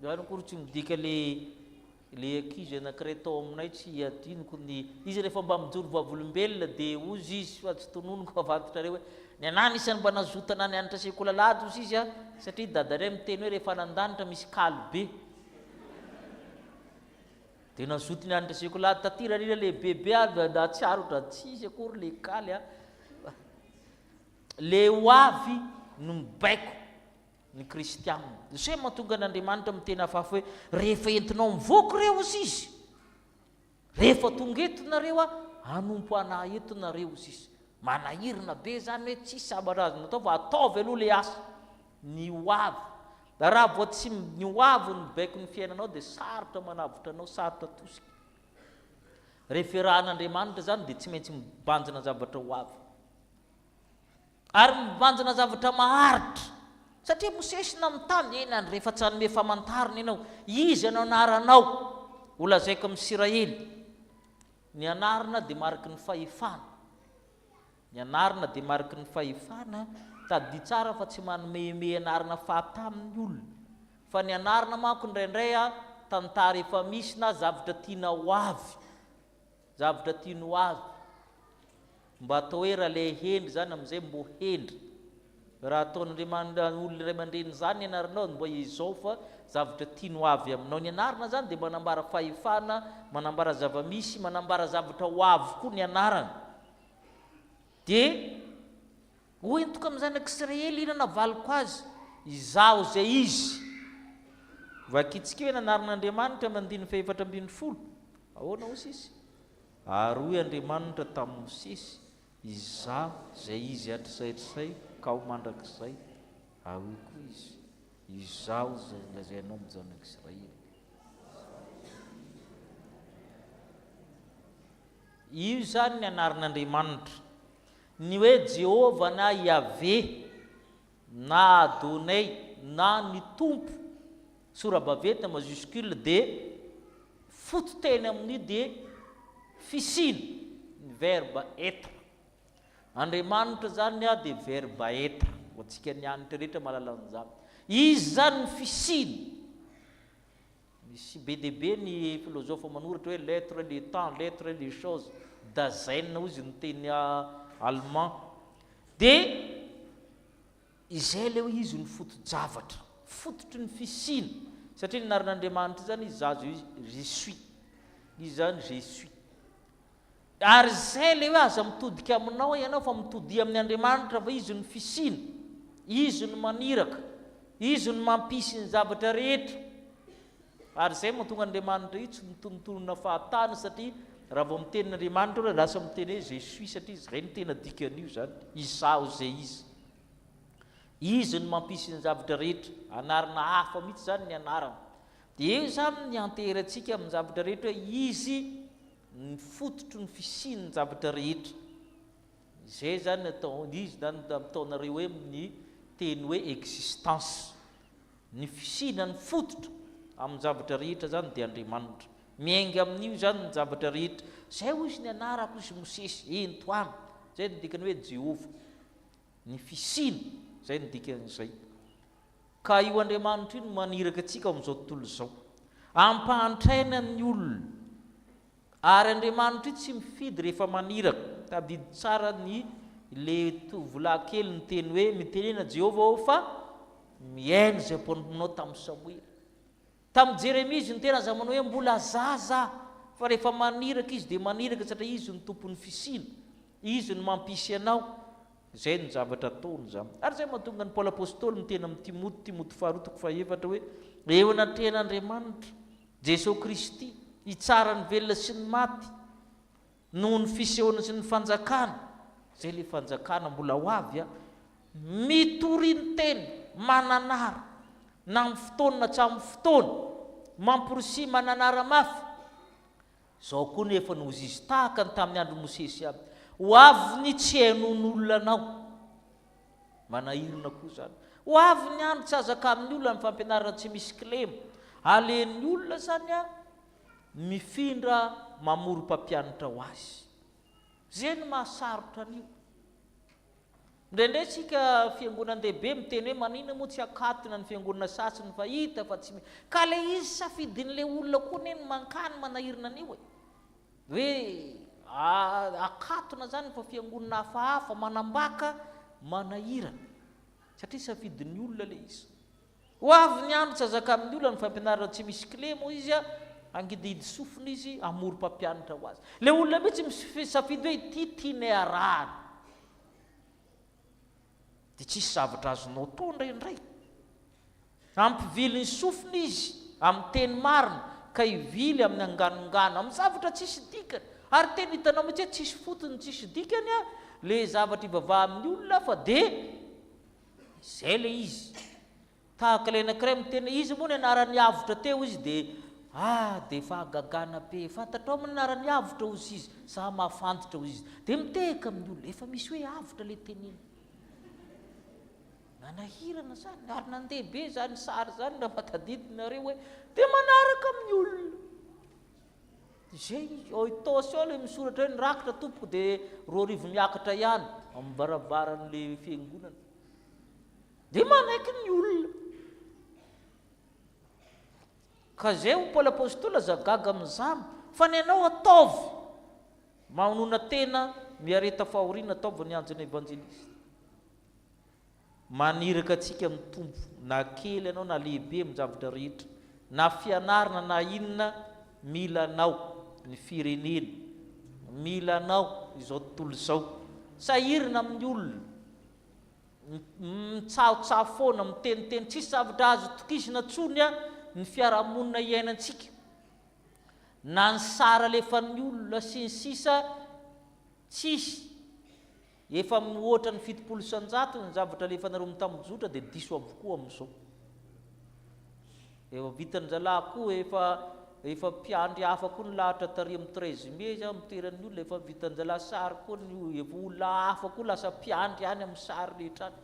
zany kory tsy midika le ankizy anankiray tao aminay tsy adiniko ny izy rehefa mba mijoro vavolombelona dia ozy izy fa tsy tononoko avantotrareo hoe ny anany isany mba nazotana ny anitra sekolalady ozy izy a satria dadaray miteny hoe rehefa nandanitra misy kalobe dia nazoty ny anitra sekolalady tatira rira le bebe avy da tsiaro otra tsisy akory le kaly a le hoavy no mibaiko ny kristianina zay mahatonga n'Andriamanitra miteny hafahafa hoe rehefa entinao mivoaka reo ozy izy rehefa tonga etonareo a anompo anahy etonareo ozy izy manahirina be zany hoe tsisy sabarazy natao fa ataovy aloha le asa ny hoavy da raha vao tsy ny hoavy no mibaiko ny fiainanao dia sarotra manavotra anao sarotra tosika rehefa rahan'Andriamanitra zany dia tsy maintsy mibanjina zavatra hoavy ary mibanjina zavatra maharitra satria mosesina mitany enany rehefa tsy hanome famantarana ianao izy anao anaranao holazaiko amin'ny Israely ny anarana dia mariky ny fahefana ny anarana dia mariky ny fahefana tadi tsara fa tsy manomeme anarana fahatamin'ny olona fa ny anarana manko indraindray a tantara efa misy na zavatra tiana ho avy zavatra tiana ho avy mba atao hoe raha le hendry zany amin'izay mbo hendry raha ataon'Andriamanitra olona iray aman-dreny zany anaranao mbo izao fa zavatra tiana ho avy aminao ny anarana zany dia manambara fahefana manambara zava-misy manambara zavatra ho avy koa ny anarana dia hoentoka amin'ny zanak'Israely ina navaliko azy izaho zay izy vakitsika hoe nanarin'Andriamanitra mandiny fa 770 ahoana ozy izy ary hoy Andriamanitra tamin'ny Mosesy izaho zay izy hatrisay ka ho mandrakizay ahoy koa izy izaho zay lazainao amin'ny zanak'Israely io zany ny anarin'Andriamanitra ny hoe Jehova na Yahvé na Adonai na ny tompo sora-bavety na majuscule dia fototeny amin'io dia fisiny ny verbe être Andriamanitra zany a dia verbe être ho antsika ny anitra rehetra mahalala an'izany izy zany ny fisiny misy be dia be ny filozofa manoratra hoe l'être le temps l'être les choses Dasein ozy ny teny allemand dia izay le hoe izy ny foto-javatra fototry ny fisiny satria ny narin'Andriamanitra zany izy azo je suis izy zany je suis ary zay le hoe aza mitodika aminao ianao fa mitodi amin'ny Andriamanitra fa izy ny fisiny izy ny maniraka izy ny mampisy ny zavatra rehetra ary zay mahatonga Andriamanitra io tsy mitonontonona fahatany satria raha vao mitenin'Andriamanitra hoe lasa miteny hoe je suis satria zay ny tena dikan'io zany izaho zay izy izy ny mampisy ny zavatra rehetra, anarana hafa mihitsy zany ny anarana. Dia eo zany ny anterantsika amin'ny zavatra rehetra hoe izy ny fototro ny fisiany zavatra rehetra. Izay zany izy zany ataonareo hoe ny teny hoe existence, ny fisina ny fototro amin'ny zavatra rehetra zany dia Andriamanitra. Miainga amin'io zany ny zavatra rehetra. Zay ho izy ny anarako izy Mosesy entoany. Zay ny dikany hoe Jehova, ny fisina, zay ny dikan'izay. Ka io Andriamanitra io no maniraka antsika amin'izao tontolo izao, ampahantraina ny olona. Ary Andriamanitra io tsy mifidy rehefa maniraka. Tadidy tsara ny le tovolahy kely ny teny hoe mitenena Jehova ao fa miaina zay amponao tamin'ny Samoely. Tamin'ny Jeremia izy ny tena aza manao hoe mbola zaza, fa rehefa maniraka izy dia maniraka satria izy ny tompon'ny fisina, izy ny mampisy anao. Zay ny zavatra ataony zany. Ary zay mahatonga ny Paoly apôstôly ny tena amin'ny Timoty faharotoko fahefatra hoe eo anatrehan'Andriamanitra Jesosy Kristy hitsara ny velona sy ny maty noho ny fisehoana sy ny fanjakana. Zay le fanjakana mbola ho avy mitoriny teny mananara na amin'ny fotoana na tsy amin'ny fotoana, mampirosy mananara mafy. Zao koa nefa nozy izy tahaka ny tamin'ny andro Mosesy aby, ho avy ny tsy hainon'olona anao, manahirina koa zany. Ho avy ny andro tsy azaka amin'ny olona ny fampianarana tsy misy kilema, alen'ny olona zany mifindra mamoro mpampianatra ho azy. Zay ny mahasarotra an'io. Indraindray tsika fiangonan-dehibe miteny hoe manina moa tsy akatona ny fiangonana sasany fa hita fa tsy ka le izy safidin'le olona koa neny mankany manahirina an'io hoe akatona zany fa fiangonana hafahafa manambaka manahirana satria safidin'ny olona le izy. Ho avy ny andro tsy azaka amin'ny olona ny fampianarana tsy misy clé moa izy angididy sofina izy amoro mpampianatra ho azy. Le olona mihitsy misafidy hoe ity tiany arahany dia tsisy zavatra azonao tao indraindray. Ampivily ny sofina izy amin'ny teny marina ka hivily amin'ny anganongana amin'ny zavatra tsisy dikany. Ary teny hitanao mihitsy hoe tsisy fotony tsisy dikany le zavatra ivavaha amin'ny olona fa dia izay le izy. Tahaka le anankiray miteny izy moa ny anarany avotra teo izy dia dia efa agagana be fantatrao amin'ny anarany avotra ozy izy sa mahafantotra ozy izy dia miteka amin'ny olona efa misy hoe avotra le teniny. Manahirana zany ary nandeha be zany sary zany raha matadidinareo hoe dia manaraka amin'ny olona. Zay oitosy ao le misoratra hoe nirakitra tompoko dia 2 miakatra ihany amin'ny varavaran'le fiangonana dia manaiky ny olona. Ka zay ho Paoly apôstôly zagaga mizamy fa ny anao ataovy manona tena miareta fahoriana ataovy ny anjana evanjelista. Maniraka atsika amin'ny tompo na kely anao na lehibe amin'ny zavatra rehetra na fianarana na inona mila anao ny firenena mila anao izao tontolo izao. Sahirina amin'ny olona mitsaotsaho foana miteniteny tsisy zavatra azo tokisina tsony ny fiarahamonina iainantsika na ny sara lefa ny olona sy ny sisa tsisy. Efa mihoatra ny 700 ny zavatra lefa nareo mitambojotra dia diso avokoa amin'izao. Efa vitan'ny zalahy koa efa mpiandry hafa koa ny lahatra tary amin'ny 13 mai mitoeran'ny olona efa vitan'ny zalahy sary koa ny efa olona hafa koa lasa mpiandry any amin'ny sary rehetra any.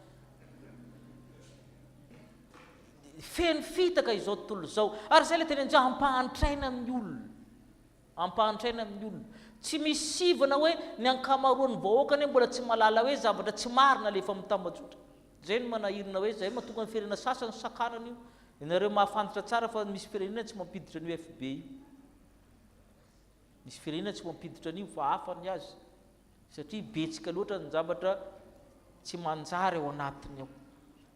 Feno fitaka izao tontolo izao ary zay le teny anjao ampahantraina amin'ny olona. Ampahantraina amin'ny olona. Tsy misy sivana hoe ny ankamaroan'ny vahoaka ny mbola tsy malala hoe zavatra tsy marina le efa mitambajotra. Zay no manahirina hoe zay mahatonga ny firenena sasany sakanana io. Ianareo mahafantatra tsara fa misy firenena tsy mampiditra ny FB io. Misy firenena tsy mampiditra an'io fa hafa ny azy satria betsika loatra ny zavatra tsy manjary ao anatiny ao.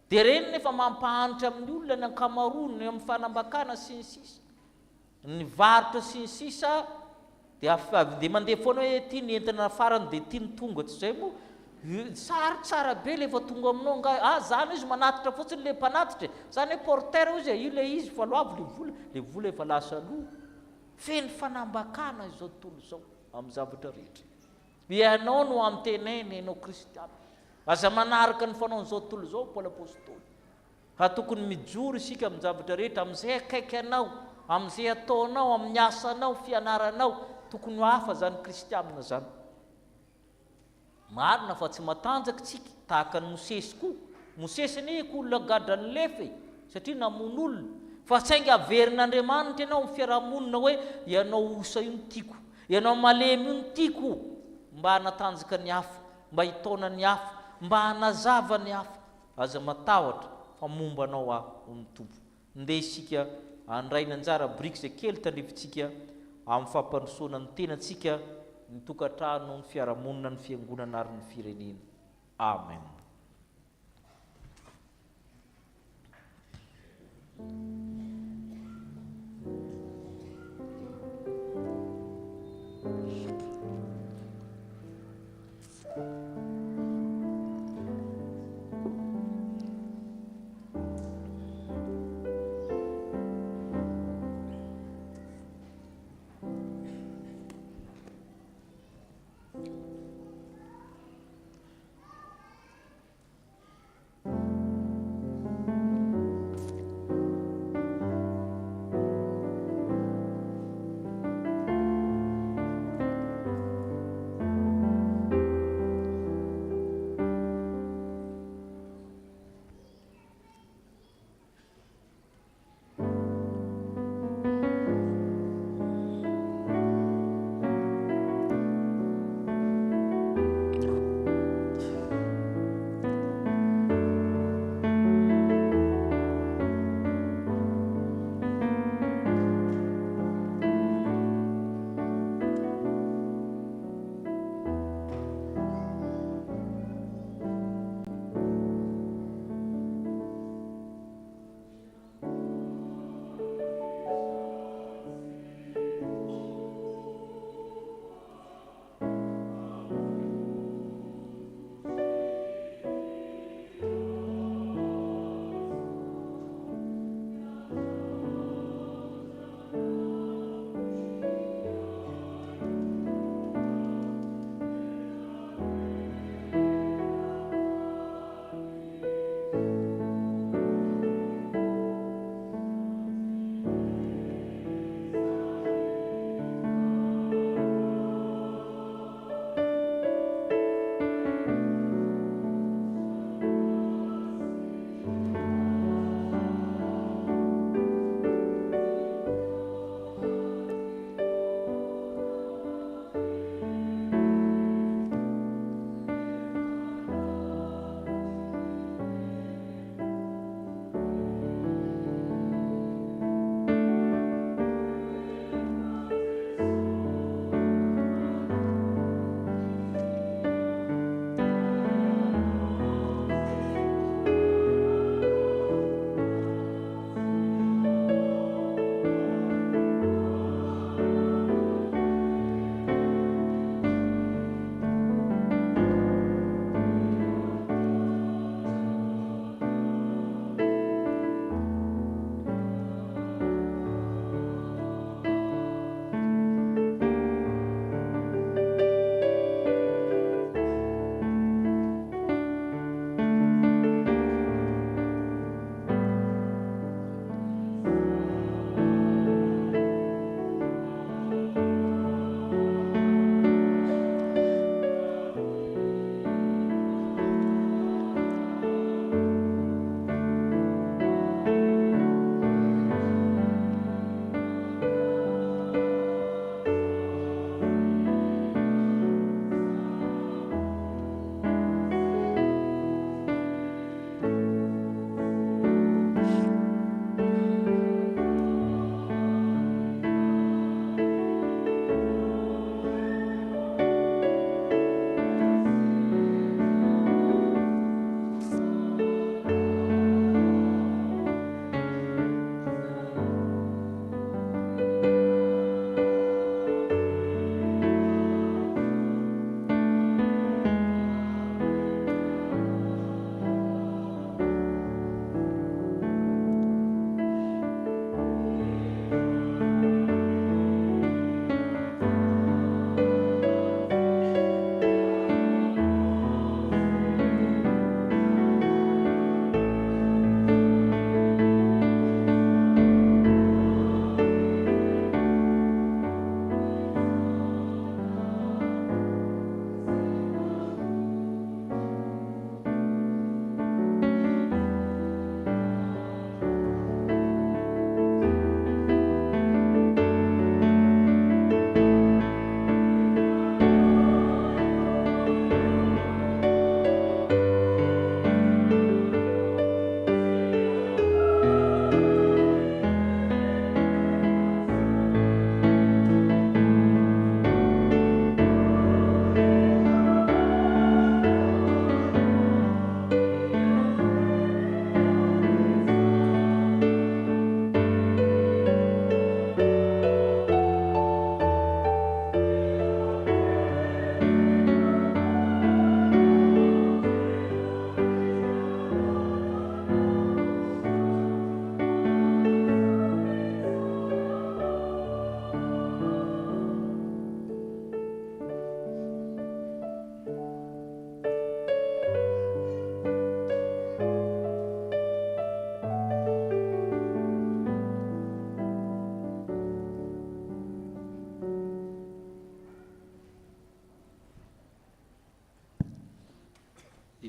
Dia reny nefa mampahanitra amin'ny olona ny ankamaroany amin'ny fanambakana sy ny sisa. Ny varotra sy ny sisa dia mandeha foana hoe ity ny entana farany dia ity ny tonga tsy izay moa sary tsara be le efa tonga aminao zany izy manatitra fotsiny le mpanatitra zany hoe porter izy io le izy fa loavo le vola efa lasa loha. Feno fanambakana izao tontolo izao amin'ny zavatra rehetra. Ianao no amitenena ianao kristiana aza manaraka ny fanaon'izao tontolo izao paoly apôstôly tokony mijoro isika amin'ny zavatra rehetra amin'izay akaiky anao amin'izay ataonao amin'ny asanao fianaranao tokony ho hafa zany kristianina zany marina fa tsy matanjaka tsika tahaka ny Mosesy koa Mosesy anie koa olona gadra ny lefa satria namono olona fa tsy ainga averin'Andriamanitra ianao amin'ny fiarahamonina hoe ianao osa io ny tiako ianao malemy io ny tiako mba hanatanjaka ny hafa mba hitaona ny hafa mba hanazava ny hafa aza matahotra fa momba anao ho mitombo ndeha isika andray ny anjara briky zay kely tandrifintsika amin'ny fampandrosoana ny tenantsika ny tokantrano ny fiarahamonina ny fiangonana ary ny firenena amen.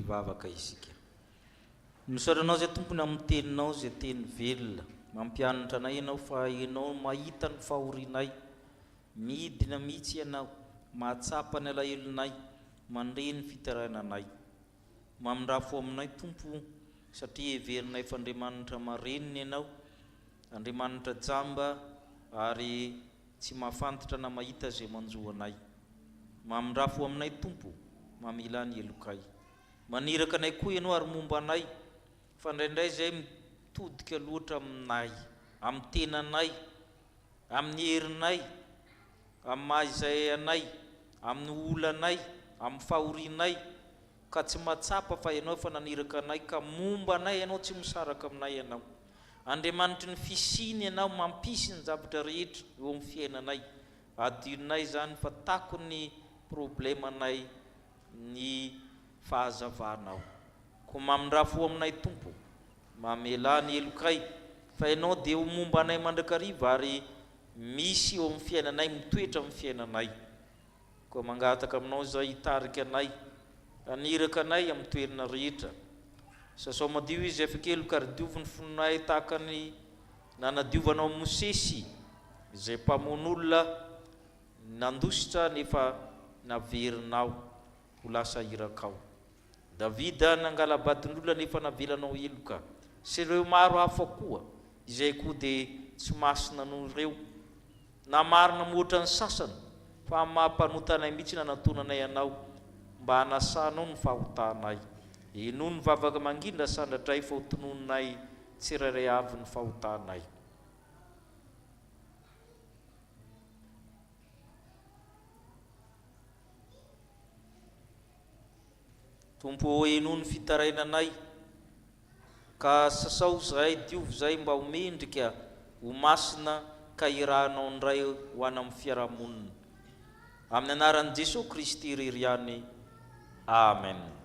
mivavaka isika. Misaoranao zay tompony amin'ny teninao zay teny velona, mampianatra anay ianao fa ianao mahita ny fahorinay, midina mihitsy ianao, mahatsapa ny alahelo-nay, mandre ny fitarainanay. Mamindrafo aminay tompo satria heverinay fa Andriamanitra mareniny ianao, Andriamanitra jamba ary tsy mahafantatra na mahita zay manjoanay. Mamindrafo aminay tompo, mamila ny elokay. Maniraka anay koa ianao ary momba anay, fa indraindray zay mitodika loatra aminay, amin'ny tenanay, amin'ny herinay, amin'ny mahizay anay, amin'ny olanay, amin'ny fahorinay, ka tsy mahatsapa fa ianao fa naniraka anay ka momba anay ianao tsy misaraka aminay ianao. Andriamanitry ny fisiny ianao mampisy ny zavatra rehetra eo amin'ny fiainanay. Adionay zany fa tako ny problemanay ny fahazavanao. Ko mamindrafo aminay tompo, mamela ny elokay fa ianao dia ho momba anay mandrakariva ary misy eo amin'ny fiainanay, mitoetra amin'ny fiainanay. Ko mangataka aminao zay hitarika anay, aniraka anay amin'ny toerana rehetra. Sasao madio izy afaka eloka ary diovy ny fononay tahaka ny nanadiovanao Mosesy izay mpamono'olona nandositra nefa naverinao ho lasa irakao. Davida nangala batindrolona nefa navelanao eloka. Sy ireo maro hafa koa izay koa dia tsy masina noho ireo. Na marina moatra ny sasany fa mahampanota-nay mihitsy nanantonanay ianao mba hanasanao ny fahotanay. Eno ny vavaka mangindra sandratray fa ho tonononay tsirairay avy ny fahotanay. Tompo eno ny fitarainanay, ka sasao zay diovy zay mba ho mendrika ho masina ka irahanao ndray ho any amin'ny fiarahamonina. Amin'ny anaran'i Jesosy Kristy irery ihany. Amen.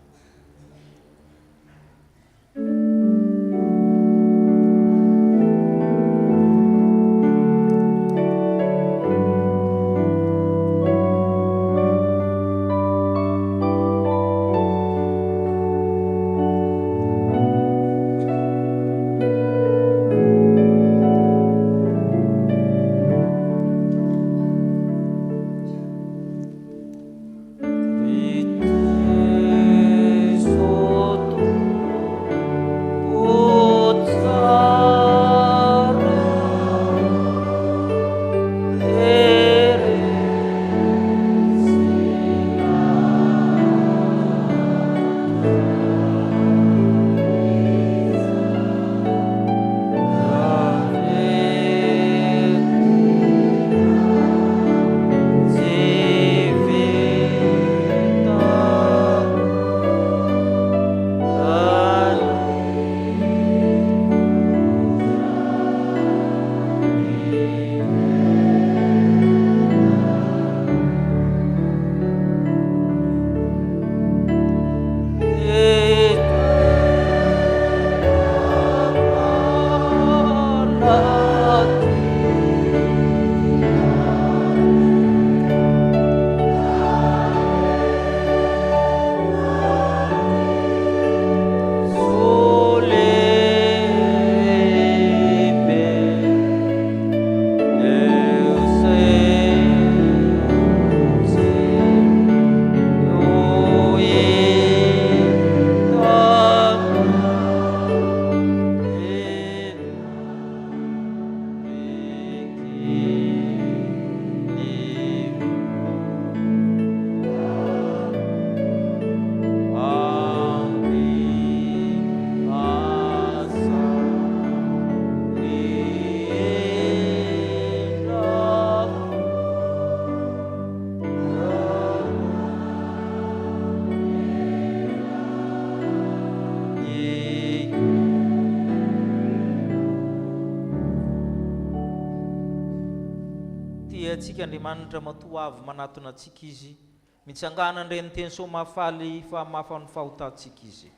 Antsika Andriamanitra matoa avy manatona antsika izy, mitsangana indray ny teny soa mahafaly fa mahafany fahotantsika izy.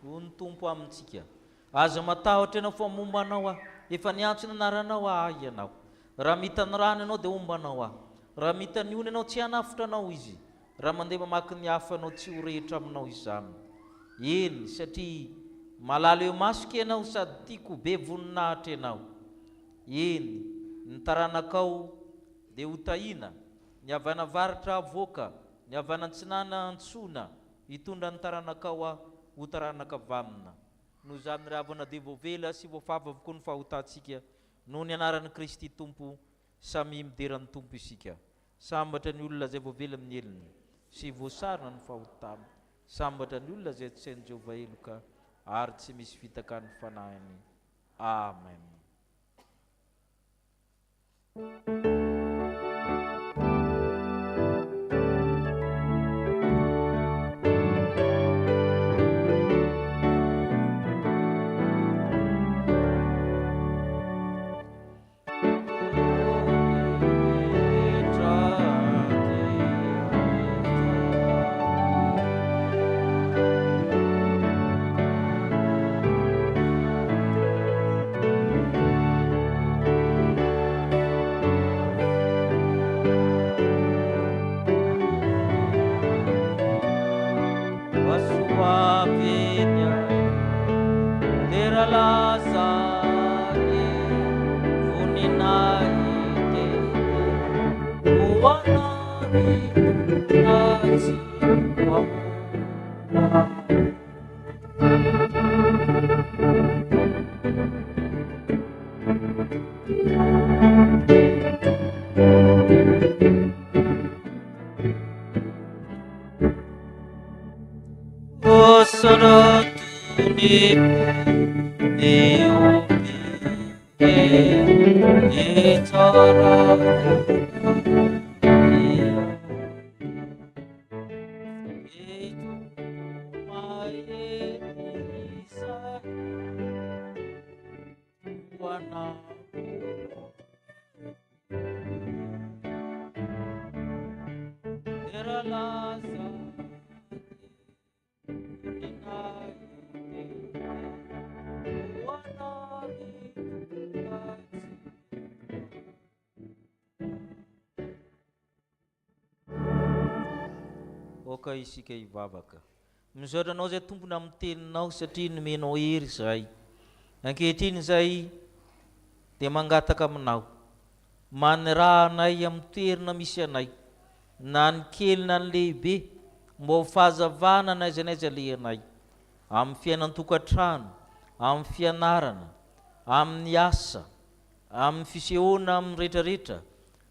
Ho ny tompo amintsika. Aza matahotra ianao fa momba anao aho, efa niantso ny anaranao ahy ianao. Raha mita ny rano ianao dia omba anao aho. Raha mita ny ona ianao tsy hanafitra anao izy. Raha mandeha mamaky ny hafa anao tsy ho rehetra aminao izany. eny satria malala eo masika ianao sady tiako be voninahitra ianao. Eny ny taranakao dia ho tahina, ny avana varitra avoaka, ny avana antsinana antsona, hitondra ny taranakao ho taranaka vamina. Noho izany ravana dia voavela sy voafava avokoa ny fahotantsika noho ny anaran'i Kristy Tompo, samy mideran'ny Tompo isika. Sambatra ny olona izay voavela amin'ny eliny sy voasarona ny fahotana. Sambatra ny olona izay tsy hain'i Jehovah eloka ary tsy misy fitaka ny fanahiny. Amen. Oka isika hivavaka. Misaotra anao izay tompona amin'ny teninao satria nomenao hery izay. Ankehitriny izay dia mangataka aminao. Manirahanay amin'ny toerana misy anay, na ny kely na ny lehibe, mba ho fahazavana n'aiza n'aiza lehanay, amin'ny fiainan-tokantrano, amin'ny fianarana, amin'ny asa, amin'ny fisehoana amin'ny rehetrarehetra,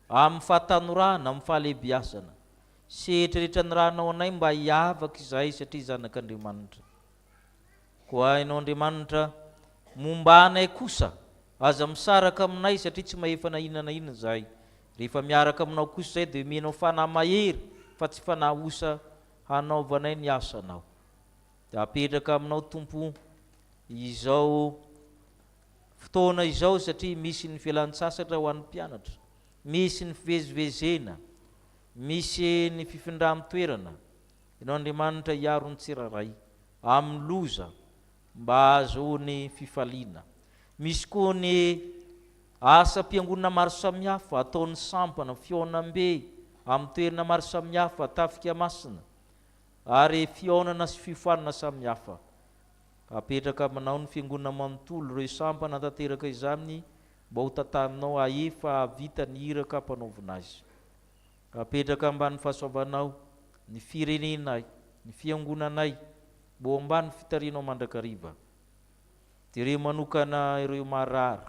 amin'ny fahatanorana, amin'ny fahalebiasana. Sehetrarehetra ny rahanao anay mba hiavaka izahay satria zanak'Andriamanitra. Koa hainao Andriamanitra momba anay kosa, aza misaraka aminay satria tsy mahefa na inona na inona izahay. Rehefa miaraka aminao kosa izay dia omenao fanahy mahery fa tsy fanahy osa hanaovanay ny asanao. Dia apetraka aminao Tompo izao fotoana izao satria misy ny fialan-tsasatra ho an'ny mpianatra, misy ny fivezivezena, misy ny fifindram-toerana. Ianao Andriamanitra hiaro ny tsiraray amin'ny loza mba ahazoany fifaliana. Misy koa ny asa-piangonana maro samihafa ataon'ny sampana fionam-be amin'ny toerana maro samihafa, tafika masina ary fionana sy fifoanana samihafa. Apetraka aminao ny fiangonana manontolo ireo sampana tanteraka izany mba ho tantaninao ahefa vita ny iraka ampanaovina azy. Apetraka ambany fahasoavanao ny firenenay, ny fiangonanay, mba ho ambany fitarianao mandrakariva. Dia ireo manokana ireo marary,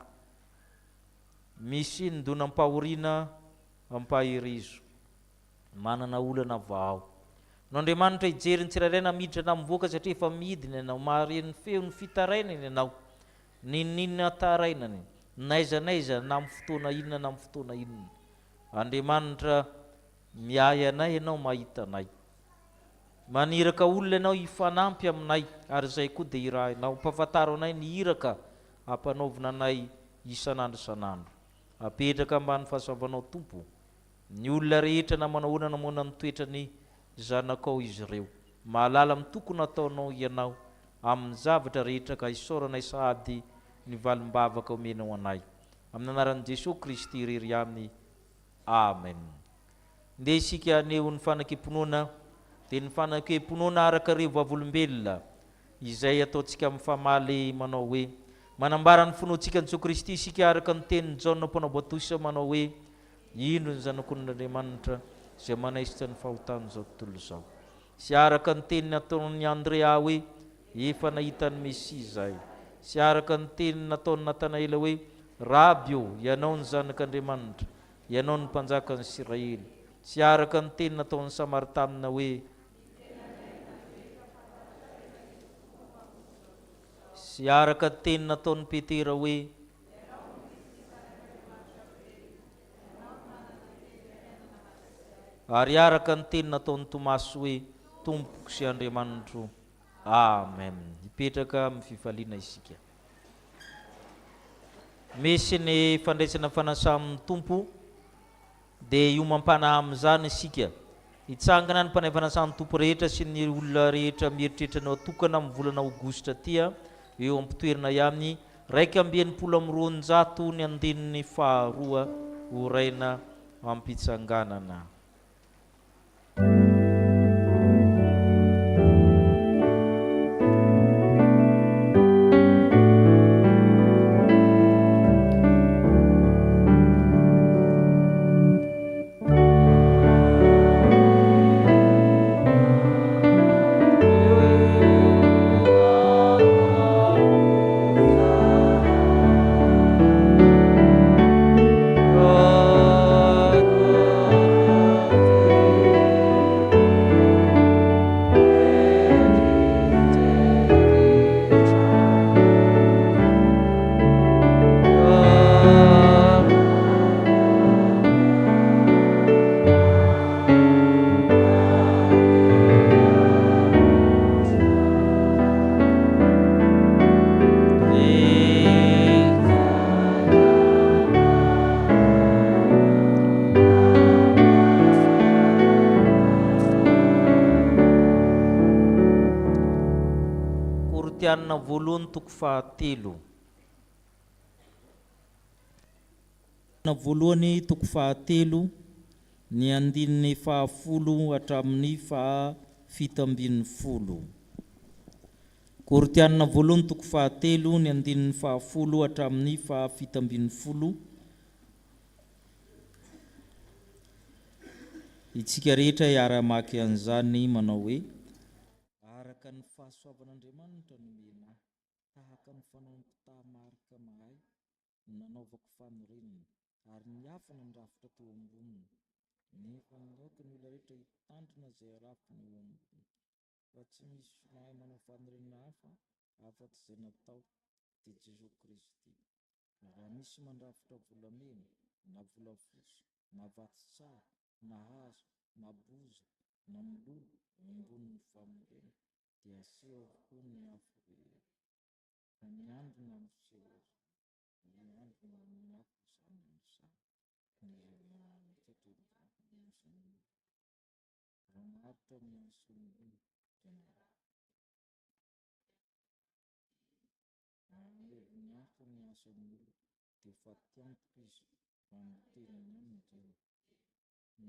misy ny donam-pahoriana ampahirizo, manana olana vao. No Andriamanitra hijery ny tsirairay miditra na mivoaka satria efa midina ianao, maharen'ny feo ny fitarainany ianao, ninona tarainany, naiza naiza na amin'ny fotoana inona na amin'ny fotoana inona. Andriamanitra miay anay ianao mahita anay. Maniraka olona ianao hifanampy aminay ary izay koa dia irahinao. Mpafantaro anay ny iraka ampanaovina anay isan'andro isan'andro. Apetraka ambany fahasoavanao Tompo ny olona rehetra na manao ahoana namoana ny toetrany zanakao izy ireo. Mahalala amin'ny tokony ataonao ianao amin'ny zavatra rehetra ka isaoranay sahady ny valim-bavaka omenao anay. Amin'ny anaran'i Jesosy Kristy irery aminy. Amen. Ndeha isika aneo ny fanakemponoana, dia ny fanakemponoana araka ireo vavolombelona izay ataontsika mifamaly manao hoe manambara ny fonoantsika ny Jesosy Kristy isika araka ny tenin'ny Jaona mpanao batisa manao hoe indro ny zanakon'Andriamanitra izay manaisitra ny fahotany zao tontolo zao, sy araka ny teniny ataon'ny Andrea hoe efa nahitany Mesia izahay, sy araka ny teniny nataon'ny Natanaela hoe Rabio, ianao ny zanak'Andriamanitra, ianao ny mpanjakan'ny Israely, sy araka ny teniny nataon'ny Samaritanina hoe sy araka ny teniny nataon'ny Petera hoe ary araka ny teniny nataon'ny Tomasy hoe Tompoko sy Andriamanitro. Amen. Ipetraka amin'ny fifaliana isika. Misy ny fandraisana fanasa amin'ny Tompo dia io mampana amin'izany isika hitsangana ny mpanay fanasan'ny Tompo rehetra sy ny olona rehetra mieritreritra ny atokana amin'ny volana Aogositra tia eo ampitoerana ihany 290 ny andinin'ny faharoa oraina ampitsanganana. Kortianina voalohany toko fahatelo. Na voalohany toko fahatelo ny andininy fahafolo hatramin'ny fahafito ambin'ny folo. Kortianina voalohany toko fahatelo ny andininy fahafolo hatramin'ny fahafito ambin'ny folo. Itsika rehetra hiara-maky an'izany manao hoe araka ny fahasoavan'Andriamanitra no mena tahaka ny fanampitaha marika mahay nanaovako fanorenana ary niafana ny rafitra teo amboniny nefa naoka ny olona rehetra hitandrina izay rafiny eo ambony fa tsy misy mahay manao fanorenana hafa afa-tsy izay natao dia Jesosy Kristy. Raha misy mandrafitra volamena na volafotsy na vato tsara na hazo na boza na mololo ambonin'ny famorena dia aseho avokoa ny afo rehetra. Fa ny andro na miseho azy, ny andro na miafo izany amin'izany, ny satria miasany raha maritra miasany dia niafo ny asany dia fa tiantoka izy fa mitenany aminy dia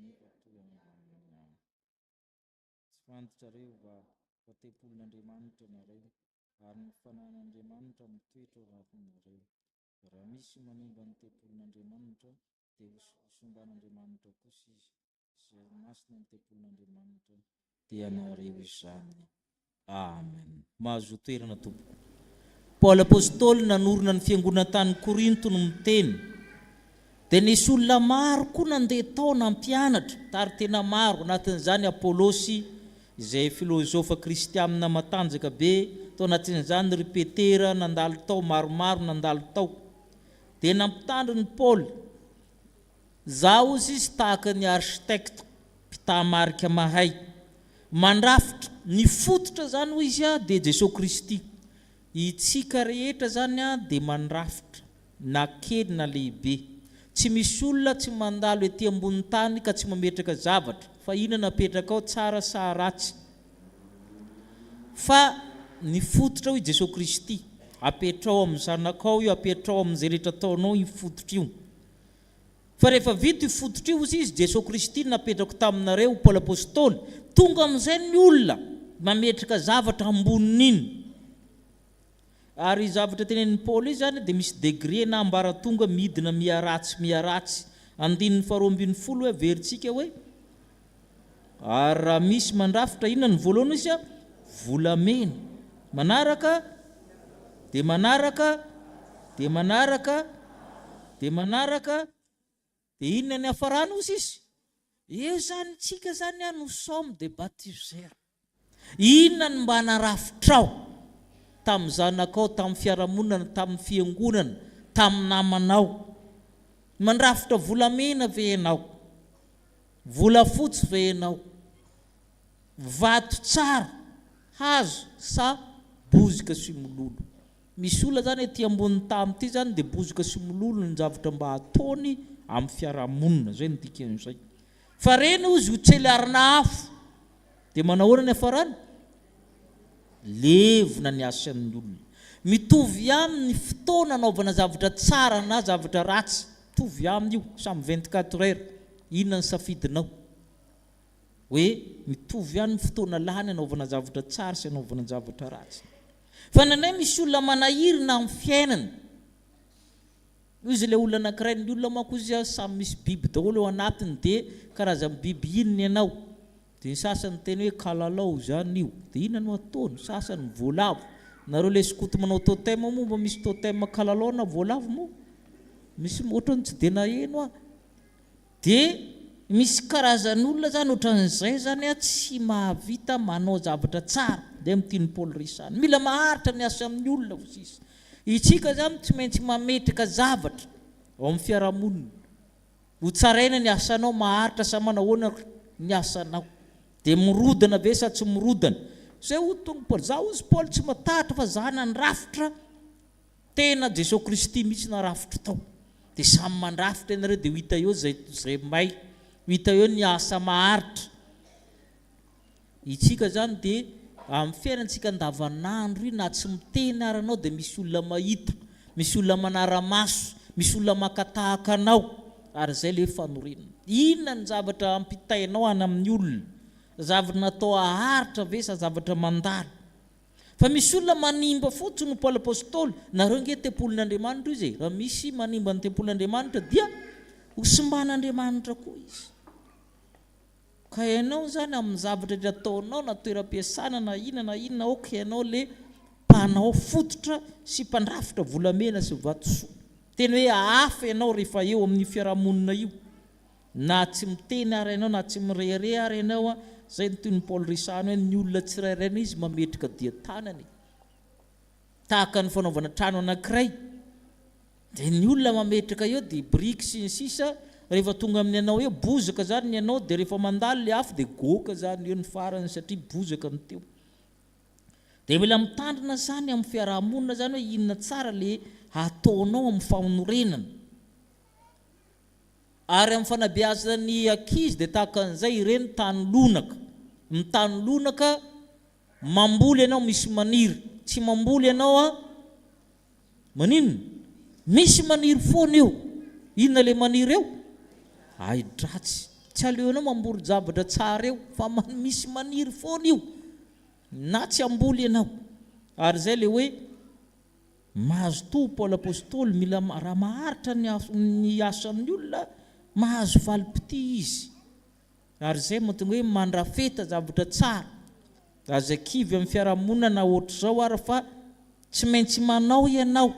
nefa toy amin'ny ihany. Tsy fantatrareo fa tempolin'Andriamanitra nareo ary ny fanan'Andriamanitra mitoetra ao anatinareo. Raha misy manimba ny tempolin'Andriamanitra dia hosomban'Andriamanitra kosa izy, izay masina ny tempolin'Andriamanitra dia nareo izany. Amen. Mahazo toerana tompoko. Paoly apôstôly nanorina ny fiangonana tany Korinto no miteny dia nisy olona maro koa nandeha tao nampianatra tary tena maro, anatin'izany Apôlôsy izay filozofa kristianina matanjaka be, tao anatin'izany ry Petera nandalo tao, maromaro nandalo tao. Dia nampitandro ny Paoly, zaho izy tahaka ny architecte mpitaha marika mahay, mandrafitra ny fototra zany hoy izy dia Jesosy Kristy. Itsika rehetra zany dia mandrafitra na kely na lehibe. Tsy misy olona tsy mandalo ety ambony tany ka tsy mametraka zavatra, fa inona napetraka ao tsara sa ratsy. Fa ny fototra hoy Jesosy Kristy, apetrao amin'ny zanakao io, apetrao amin'izay rehetra ataonao io fototra io. Fa rehefa vita io fototra io izy Jesosy Kristy napetrako taminareo Paoly apôstôly, tonga amin'izay ny olona mametraka zavatra ambonin'iny Ary zavatra tenen'ny Paul izy zany dia misy degré na ambaratonga midina miaratsy andininy faharoambin'ny folo hoe veritsika hoe ary raha misy mandrafitra inona ny voalohany izy volamena manaraka dia manaraka dia manaraka dia manaraka dia inona ny hafarana ozy izy eo zany tsika zany nous sommes des baptiseurs inona ny mba narafitrao tamin'ny zanakao tamin'ny fiarahamonina tamin'ny fiangonana tamin'ny namanao mandrafitra volamena ve ianao volafotsy ve ianao vato tsara hazo sa bozika sy mololo misy olona zany ety ambony tamy ity zany dia bozika sy mololo ny zavatra mba ataony amin'ny fiarahamonina zay ny dikan'izay fa reny ozy ho tselyarina afo dia manahoana ny hafarana levona ny asan'ny olona mitovy amin'ny fotoana anaovana zavatra tsara na zavatra ratsy mitovy aminy io samy 24 heures inona ny safidinao hoe mitovy ihany fotoana lany anaovana zavatra tsara sy anaovana zavatra ratsy fa nanay misy olona manahirina amin'ny fiainana izy ilay olona anankiray ny olona manko izy samy misy biby daholo eo anatiny dia karazany biby inona ianao dia ny sasany teny hoe kalalao zany io dia inona no ataony sasany voalavo nareo le skoto manao totem momba misy totem kalalao na voalavo moa misy ohatrany tsy dia naheno ah dia misy karazany olona zany ohatran'izay zany tsy mahavita manao zavatra tsara dia mitiny Paul risany mila maharitra ny asa amin'ny olona osisy itsika zany tsy maintsy mametraka zavatra ao amin'ny fiarahamonina ho tsaraina ny asanao maharitra sa manahoana ny asanao dia mirodana ve sa tsy mirodana zay ho tonga Paul za ozy Paul tsy matahatra fa za nandrafitra tena Jesosy Kristy mihitsy narafitra tao dia samy mandrafitra ianareo dia ho hita eo zay may ho hita eo ny asa maharitra itsika zany dia amin'ny fiainantsika andavanandro na tsy miteny aranao dia misy olona mahita misy olona manara-maso misy olona makatahaka anao ary zay le fanorenana inona ny zavatra ampitainao any amin'ny olona zavatra natao aharitra ve sa zavatra mandala fa misy olona manimba fotsiny no Paul apôstôly nareo nge tempolin'Andriamanitra izy raha misy manimba ny tempolin'Andriamanitra dia hosimban'Andriamanitra koa izy ka ianao zany amin'ny zavatra dia ataonao na toeram-piasana na inona ok ianao le mpanao fototra sy mpandrafitra volamena sy vatosoa teny hoe hafa ianao rehefa eo amin'ny fiarahamonina io na tsy miteny ary ianao na tsy mirehare ary ianao zay ny toy ny Paul risany hoe ny olona tsirairana izy mametraka dia tanany tahaka ny fanaovana trano anankiray dia ny olona mametraka eo dia briky sy ny sisa rehefa tonga amin'ny anao eo bozaka zany ny anao dia rehefa mandalo le afo dia goka zany eo ny farany satria bozaka ny teo dia mila mitandrina zany amin'ny fiarahamonina zany hoe inona tsara le ataonao amin'ny fanorenana ary amin'ny fanabeazan'ny ankizy dia tahaka an'izay ireny tany lonaka ny tany lonaka mamboly ianao misy maniry tsy mamboly ianao maninona misy maniry foana eo inona le maniry eo aidratsy tsy aleonao mamboly zavatra tsara eo fa misy maniry foana io na tsy amboly ianao ary zay le hoe mahazo to Paul apôstôly mila raha maharitra ny asa amin'ny olona mahazo valipiti izy ary zay mahatonga hoe mandrafeta zavatra tsara aza kivy amin'ny fiarahamonina na ohatra zao ary fa tsy maintsy manao ianao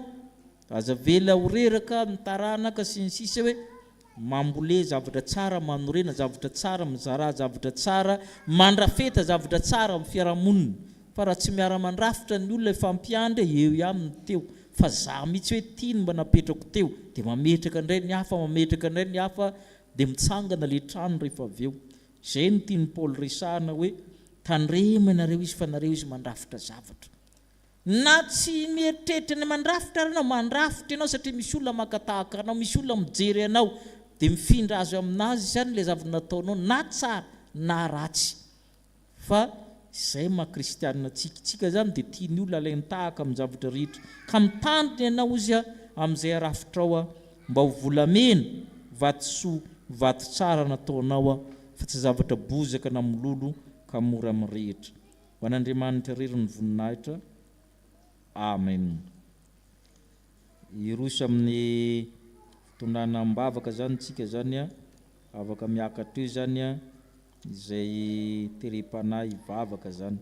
aza vela horeraka mitaranaka sy ny sisa hoe mambole zavatra tsara manorena zavatra tsara mizara zavatra tsara mandrafeta zavatra tsara amin'ny fiarahamonina fa raha tsy miara-mandrafitra ny olona fampiandry eo ihany teo fa za mihitsy hoe tiany mba napetrako teo dia mametraka indray ny hafa mametraka indray ny hafa dia mitsangana le trano rehefa avy eo zay ny tiany Paul resahana hoe tandremo ianareo izy fa nareo izy mandrafitra zavatra na tsy mieritreritra ny mandrafitra aranao mandrafitra ianao satria misy olona makatahaka anao misy olona mijery anao dia mifindra azo aminazy zany le zavatra nataonao na tsara na ratsy fa zay mahakristianina tsika zany dia tiany olona alainy tahaka amin'ny zavatra rehetra ka mitandrina ianao izy amin'izay arafitrao mba ho volamena vatosoa vato tsara nataonao fa tsy zavatra bozaka na milolo ka mora mirehitra ho an'Andriamanitra rery ny voninahitra amen. Iroso amin'ny fitondrana mibavaka zany tsika zany a, afaka miakatra io zany a, izay terepanahy ivavaka zany.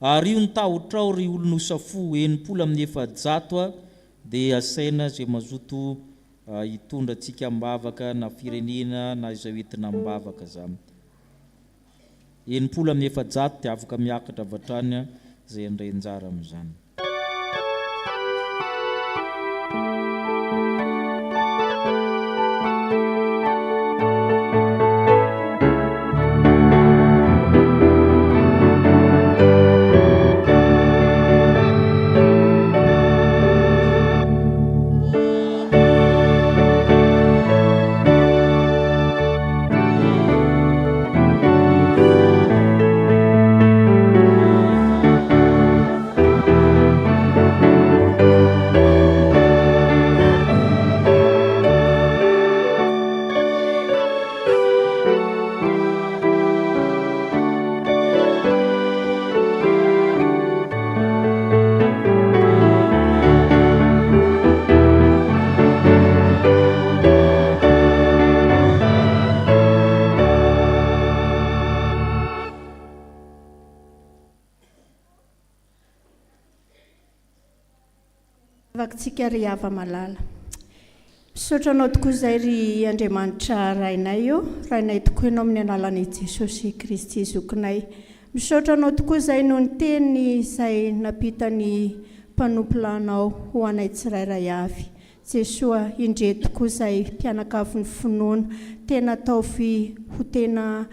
Ary io ny tahotrao ry olonosafo 700 dia asaina zay mazoto hitondra tsika mibavaka na firenena na izay entina mibavaka zany. 700 dia afaka miakatra avatrany zay indray anjara amin'izany. Tsika ry hava malala. Misaotra anao tokoa izay ry Andriamanitra rainay io, rainay tokoa ianao amin'ny analan'i Jesosy Kristy zokinay. Misaotra anao tokoa izay noho ny teny izay napitany mpanompolanao ho anay tsirairay avy. Jesoa, indre tokoa izay mpianakavy ny finoana, tena ataovy ho tena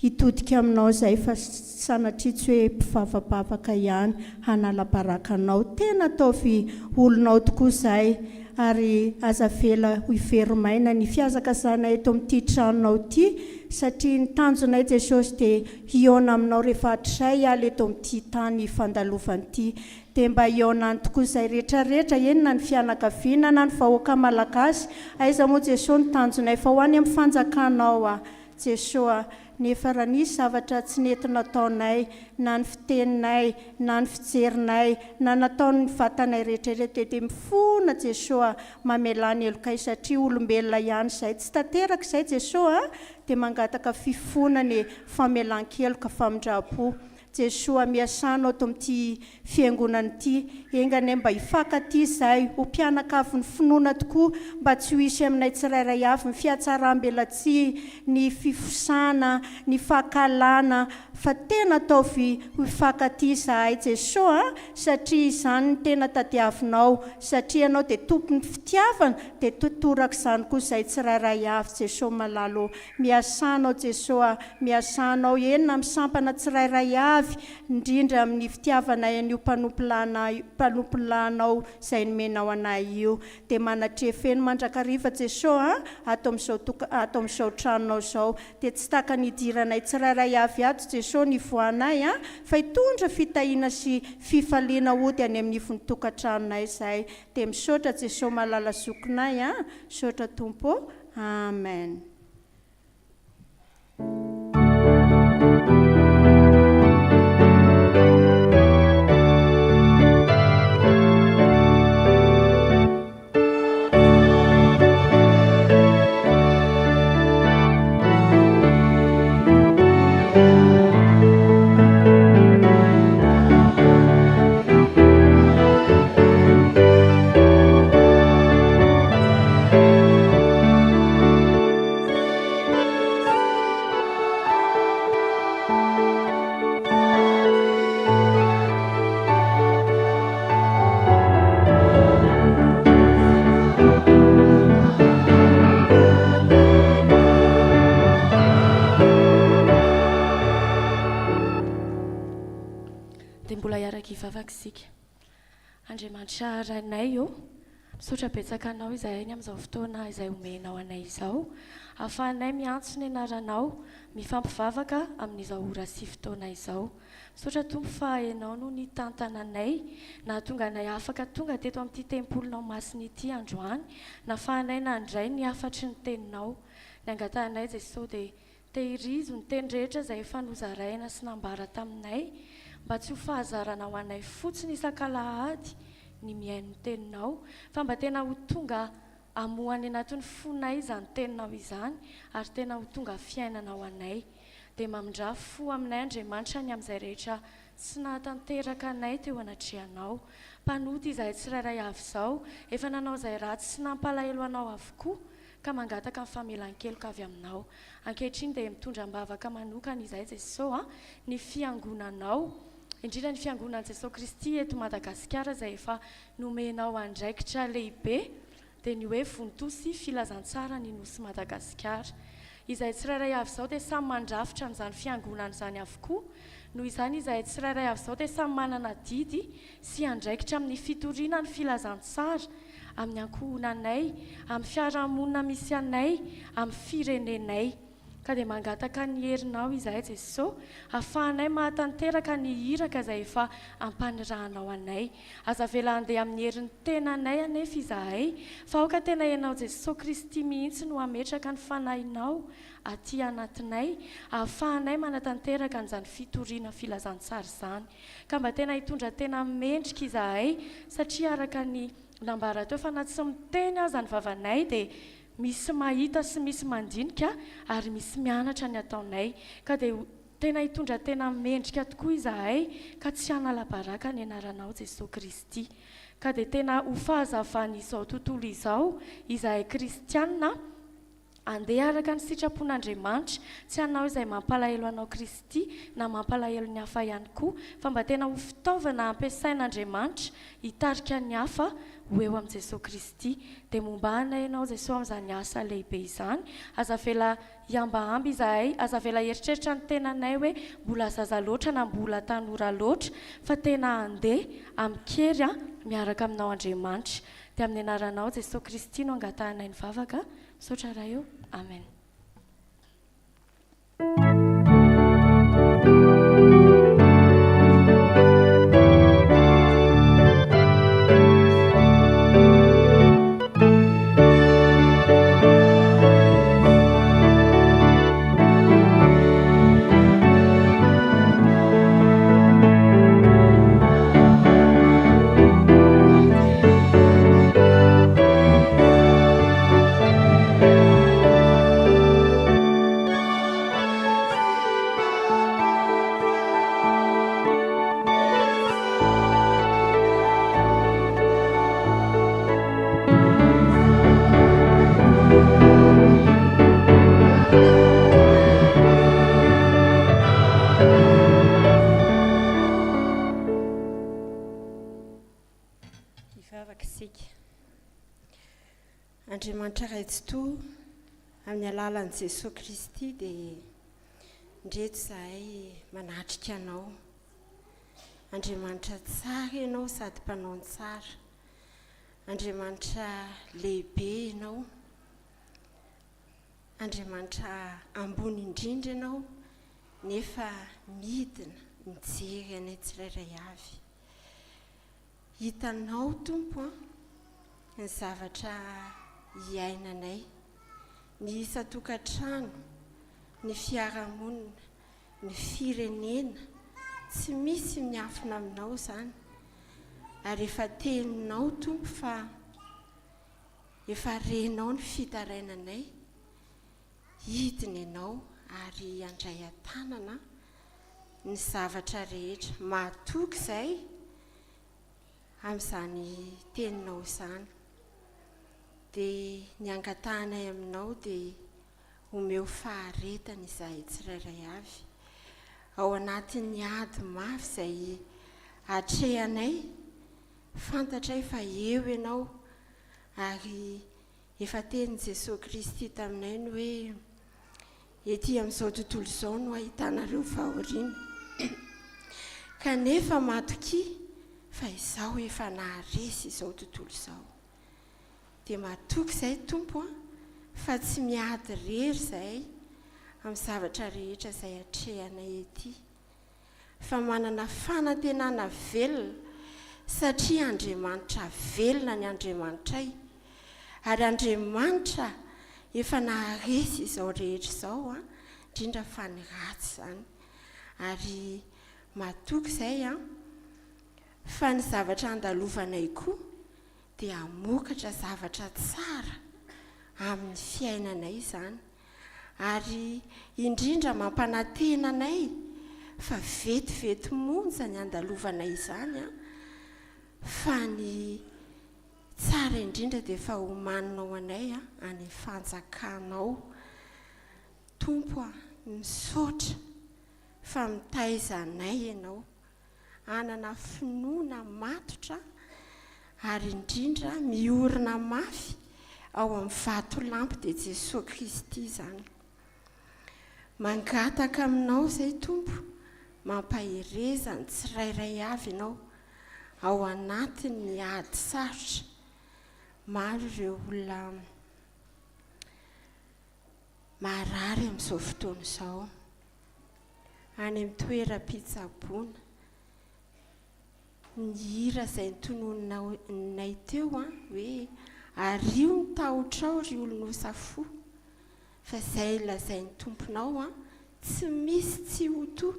hitodika aminao izay fa sanatria tsy hoe mpivavabavaka ihany, hanala-barakanao. Tena ataovy olonao tokoa izay, ary aza vela ho iverimaina ny fiazakazanay eto amin'ity tranonao ity, satria ny tanjonay Jesosy dia hiona aminao rehefa hatrizay aly eto amin'ity tany fandalovan'ity. Dia mba hiona tokoa izay rehetrarehetra, enona ny fianakaviana na ny vahoaka malagasy, aiza moa Jesosy ny tanjonay fa ho any amin'ny fanjakanao Jesosy. Nefa raha nisy zavatra tsy nentina nataonay, na ny fiteninay, na ny fijerinay, na nataon'ny vatanay rehetrarehetra, dia mifona Jesosy mamelany elokay, satria olombelona ihany izay. Tsy tanteraka izay Jesosy dia mangataka fifonany famelan-keloka famindrapo. Jesosy, miasanao ato amin'ity fiangonana ity, engany mba hifankaty izay ho mpianakavy ny finoana tokoa, mba tsy ho hisy aminay tsirairay avy ny fiatsaram-belatsy, ny fifosana, ny fahakalana, fa tena ataovy ho hifankaty izahay Jesosy, satria izany ny tena tadiavinao, satria ianao dia tompon'ny fitiavana, dia toraka izany koa izay tsirairay avy Jesosy malalo. Miasanao Jesosy, miasanao enona misampana tsirairay avy, indrindra amin'ny fitiavanay an'io mpanompolanao izay nomenao anay io. Dia manatrefeny mandrakariva Jesosy ato amin'izao tranonao izao, dia tsy taka ny idiranay tsirairay avy ato Jesosy ny voanay, fa hitondra fitahiana sy fifaliana ody any amin'ny ifon'ny-tokantranonay izay. Dia misaotra Jesosy malala zokinay, misaotra Tompo, amen. Andriamanitra rainay io, misaotra betsaka anao izay any amin'izao fotoana izay omenao anay izao, ahafahanay miantso ny anaranao, mifampivavaka amin'izao ora sy fotoana izao. Misaotra Tompo fa ianao no ny tantananay, na tonga anay afaka tonga teto amin'ity tempolinao masina ity androany, na ahafahanay nandray ny afatry ny teninao, ny angatanay Jesosy dia tehirizo ny teny rehetra izay efa nozaraina sy nambara taminay, mba tsy ho fahazarana ho anay fotsiny isan-kalahady ny miaino teninao fa mba tena ho tonga amohany anatin'ny fonay izany teninao izany ary tena ho tonga fiainana ho anay dia mamindra fo aminay Andriamanitra ny amin'izay rehetra sy nahatanteraka anay teo anatrehanao mpanoty izahay tsirairay avy izao efa nanao izay ratsy sy nampalahelo anao avokoa ka mangataka ny famelan-keloka avy aminao ankehitriny dia mitondra mbavaka manokana izahay Jesosy ny fiangonanao indrindra ny fiangonan'i Jesosy Kristy eto Madagasikara izay efa nomenao andraikitra lehibe dia ny hoe vontosy filazantsara ny nosy Madagasikara izahay tsirairay avy izao dia samy mandrafitra n'izany fiangonana izany avokoa noho izany izahay tsirairay avy izao dia samy manana didy sy andraikitra amin'ny fitoriana ny filazantsara amin'ny ankohonanay amin'ny fiarahamonina misy anay amin'ny firenenay ka dia mangataka ny herinao izahay Jesosy ahafahanay mahatanteraka ny hiraka izay efa ampanirahanao anay aza vela andeha amin'ny herin'ny tenanay anefa izahay fa aoka tena ianao Jesosy Kristy mihitsy no hametraka ny fanahinao aty anatinay ahafahanay manatanteraka an'izany fitoriana filazantsara izany ka mba tena hitondra tena mendrika izahay satria araka ny nambara teo fa na tsy miteny aza ny vavanay dia misy mahita sy misy mandinika ary misy mianatra ny ataonay ka dia tena hitondra tena mendrika tokoa izahay ka tsy hanala-baraka ny anaranao Jesosy Kristy ka dia tena ho fahazavan'izao tontolo izao izahay kristianina andeha araka ny sitrapon'Andriamanitra tsy hanao izay mampalahelo anao Kristy na mampalahelo ny hafa ihany koa fa mba tena ho fitaovana ampiasain'Andriamanitra hitarika ny hafa ho eo amin'i Jesosy Kristy dia momba anay ianao Jesosy amin'izany asa lehibe izany aza vela hiambahamby izahay aza vela eritreritra ny tenanay hoe mbola zaza loatra na mbola tanora loatra fa tena andeha amin'kery miaraka aminao Andriamanitra dia amin'ny anaranao Jesosy Kristy no angatahanay ny vavaka misaotra raha eo amen. Andriamanitra raitsoto amin'ny alalan'i Jesosy Kristy dia ndreto izahay manatrika anao Andriamanitra tsara ianao sady mpanao tsara Andriamanitra lehibe ianao Andriamanitra ambony indrindra ianao nefa midina mijery anay tsirairay avy hitanao Tompo ny zavatra iainanay ny isa-tokantrano ny fiarahamonina ny firenena tsy misy miafina aminao izany ary efa teninao Tompo fa efa renao ny fitarainanay hidina ianao ary andray an-tanana ny zavatra rehetra mahatoky izay amin'izany teninao izany dia ny angatahanay aminao dia homeo faharetana izahay tsirairay avy ao anatin'ny ady mafy izay atrehanay fantatray fa eo ianao ary efa teny Jesosy Kristy taminay ny hoe ety amin'izao tontolo izao no ahitanareo fahoriana kanefa matoky fa izao efa naharesy izao tontolo izao dia matoky izay Tompo fa tsy miady rery izay amin'ny zavatra rehetra izay atrehanay ety fa manana fanantenana velona satria Andriamanitra velona ny Andriamanitray ary Andriamanitra efa naharesy izao rehetra izao indrindra fa ny ratsy izany ary matoky izay a fa ny zavatra andalovanay koa dia hamokatra zavatra tsara amin'ny fiainanay izany, ary indrindra mampanantenanay fa vetivety monja ny andalovanay izany a, fa ny tsara indrindra dia fa homaninao anay a any fanjakanao. Tompo a, misaotra fa mitaizanay ianao, anana finoana matotra ary indrindra miorina mafy ao amin'ny vatolampy dia Jesosy Kristy izany. Mangataka aminao izay Tompo, mampahereza ny tsirairay avy ianao ao anatin'ny ady sarotra. Maro ireo olona marary amin'izao fotoana izao, any amin'ny toeram-pitsaboana. Ny hira izay ntononay teo a hoe ario ny tahotrao ry olonosafo, fa izay lazain'ny tomponao a tsy misy tsy ho toa.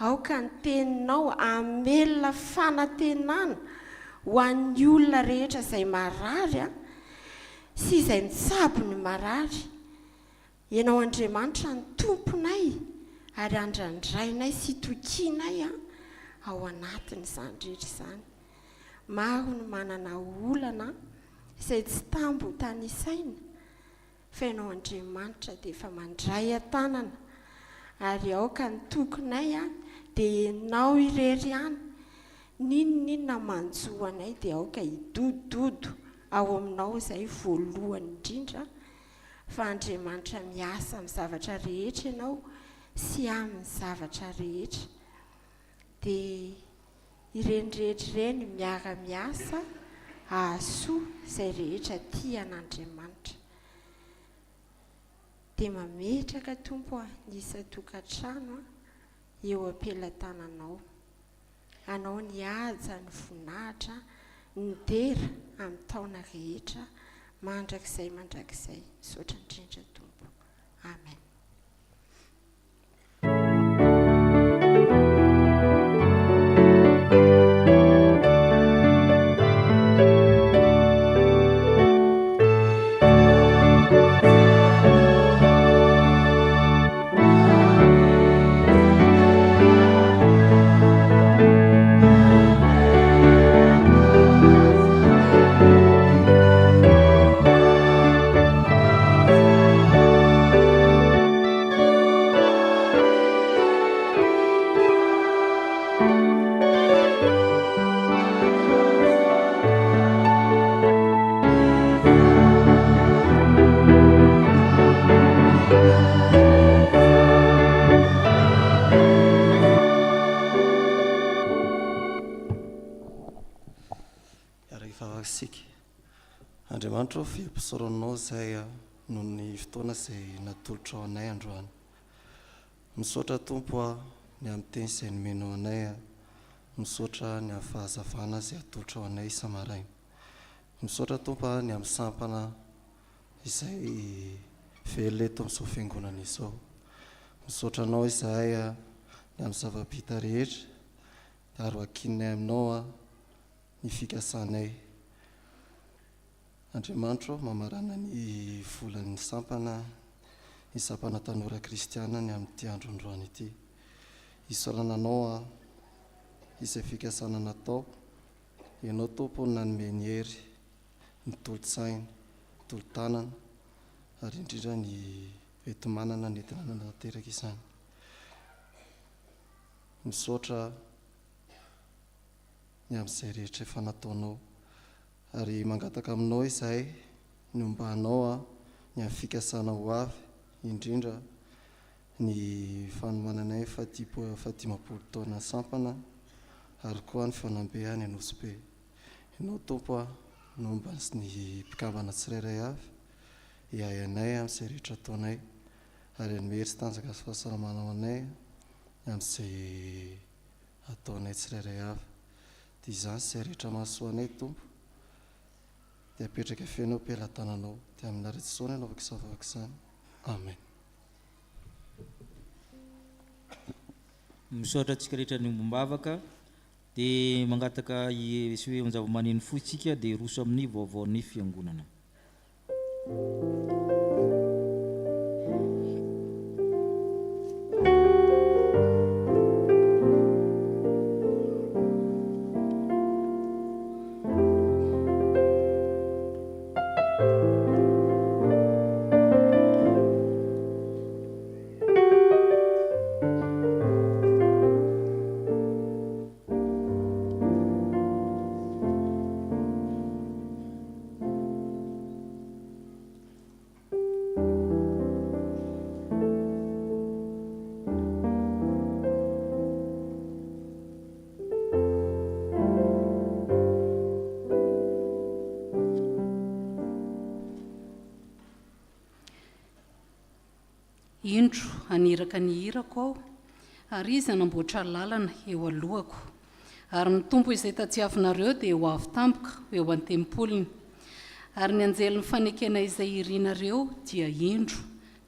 Aoka ny teninao amelona fanantenana ho an'ny olona rehetra izay marary a sy izay mitsabo ny marary. Ianao Andriamanitra ny tomponay ary andrandrainay sy tokianay a ao anatin'izany rehetra izany. Maro ny manana olana izay tsy tambo tany isaina, fa ianao Andriamanitra dia efa mandray an-tanana, ary aoka ny tokonay a dia ianao irery ihany. Ninonina manjoanay dia aoka hidododo ao aminao izay voalohany indrindra, fa Andriamanitra miasa amin'ny zavatra rehetra ianao sy amin'ny zavatra rehetra. Dia ireny rehetra ireny miara-miasa ahasoa izay rehetra tian'Andriamanitra. Dia mametraka Tompo a ny isa-tokantrano eo am-pelantananao. Anao ny haja, ny voninahitra, ny dera amin'ny taona rehetra, mandrakizay mandrakizay. Misaotra indrindra Tompo. Amen. Andriamanitra fiampisoronao izay noho ny fotoana izay natolotra ao anay androany. Misaotra Tompo a ny amin'ny teny izay nomenao anay a, misaotra ny amin'ny fahazavana izay atolotra ao anay isa-maraina. Misaotra Tompo a ny amin'ny sampana izay velona eto amin'izao fiangonana izao. Misaotra anao izahay a ny amin'ny zava-bita rehetra, ary hoakinay aminao a ny fikasanay. Andriamanitra mamarana ny volan'ny sampana, ny sampana tanora kristiana ny amin'ity andro androany ity. Isaorana anao a izay fikasana natao, ianao Tompo nanome ny hery, ny tolo-tsaina, ny tolo-tanana, ary indrindra ny enti-manana nentina nanateraka izany. Misaotra ny amin'izay rehetra efa nataonao, ary mangataka aminao izahay ny ombanao a ny amin'ny fikasana ho avy, indrindra ny fanomananay fahatimapolo taona sampana, ary koa ny fanambehany Anosy-be. Ianao Tompo a nomba ny mpikambana tsirairay avy hiay anay amin'izay rehetra ataonay, ary hanome hery sy tanjaka sy fahasalamana ao anay amin'izay ataonay tsirairay avy. Dia izany izay rehetra mahasoa anay Tompo, dia apetraka fiainao am-pelantananao, dia amin'ny ara-Jesosy ny anaovako izavavaka izany. Amen. misaotra antsika rehetra ny ombam-bavaka dia mangataka sy hoe zava-maneno fohy tsika dia roso amin'ny vaovaon'ny fiangonana. Indro aniraka ny hirako aho ary izy anamboatra lalana eo alohako ary ny tompo izay tatsiavinareo dia ho avy tampoka eo an-tempolony ary ny anjelin'ny fanekena izay irinareo dia indro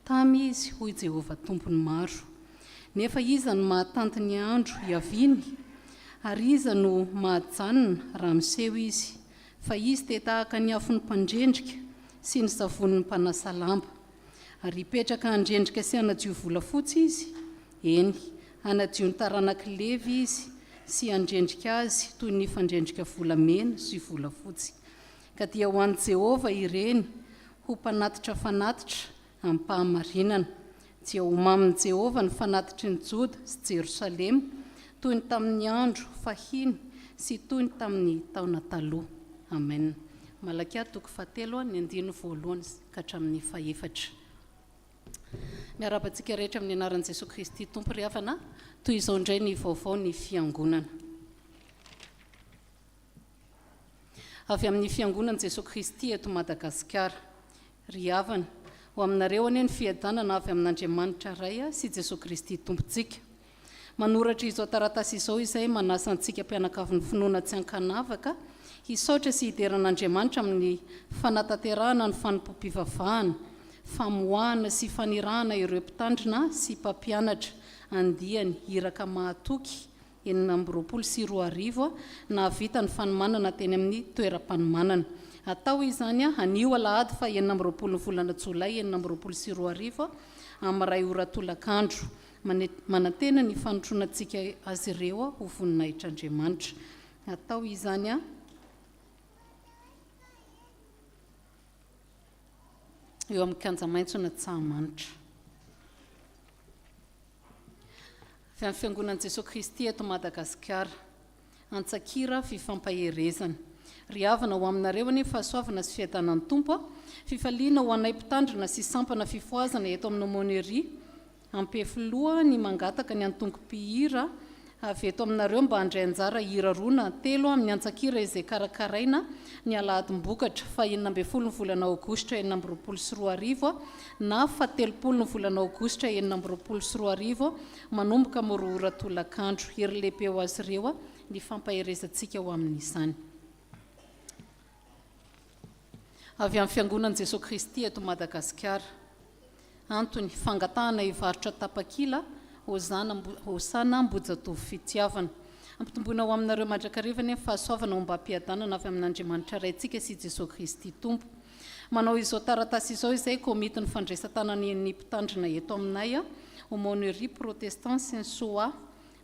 tamy izy hoy Jehovah tompony maro nefa iza no mahatanty ny andro hiaviny ary iza no mahajanona raha miseho izy fa izy te tahaka ny afon'ny mpandrendrika sy ny savon'ny mpanasa lamba ary ipetraka handrendrika sy anadio volafotsy izy eny anadio ny taranaka levy izy sy handrendrika azy toy ny fandrendrika volamena sy volafotsy ka dia ho an'i Jehovah ireny ho mpanatitra fanatitra amin'ny mpahamarinana dia ho mamin'i Jehovah ny fanatitry ny Joda sy Jerosalema toy ny tamin'ny andro fahiny sy toy ny tamin'ny taona taloha. Amen. Malakia toko 7 ny 1 ka hatramin'ny 4. Miarabantsika rehetra amin'ny anaran'i Jesosy Kristy Tompo ry havana toy izao indray ny vaovao ny fiangonana. Avy amin'ny fiangonan'i Jesosy Kristy eto Madagasikara ry havana ho aminareo anie ny fiadanana avy amin'Andriamanitra ray sy Jesosy Kristy Tompontsika. Manoratra izao taratasy izao izay manasa antsika mpianakavy ny finoana tsy ankanavaka hisaotra sy hideran'Andriamanitra amin'ny fanatanterahana ny fanompom-pivavahana famoahana sy fanirahana ireo mpitandrina sy mpampianatra andiany iraka mahatoky 720 na vita ny fanomanana teny amin'ny toeram-panomanana. Atao izany anio alahady fa 720 volana Jolay 720 amin'ny ray ora tolakandro manantena ny fanontronantsika azy ireo ho voninahitr'Andriamanitra. Atao izany eo amin'ny kanja maitso na Tsahamanitra. Avy amin'ny fiangonan'i Jesosy Kristy eto Madagasikara, Antsakira fifampaherezana. Ry havana ho aminareo ny fahasoavana sy fiadanan'ny tompo, fifaliana ho anay mpitandrina sy sampana fifoazana eto amin'ny aumônerie, ampefoloha ny mangataka ny antonkom-pihira avy eto aminareo mba handray anjara hira 2 na 3 amin'ny Antsakira izay karakaraina ny alahady-mbokatra fa 12 volana Aogositra 2024 na fa 30 volana Aogositra 2024 manomboka morohora tolakandro. Hery lehibe ho azy ireo ny fampaherezantsika ho amin'izany. Avy amin'ny fiangonan'i Jesosy Kristy eto Madagasikara, antony fangatahana hivarotra tapakila hosana Ambohijatovo fitiavana. Ampitomboina ho aminareo mandrakarivany fahasoavana mba hampiadanana avy amin'Andriamanitra raintsika sy Jesosy Kristy Tompo. Manao izao taratasy izao izay komity ny fandraisan-tanany ny mpitandrina eto aminay aumônerie protestant Saint-Soa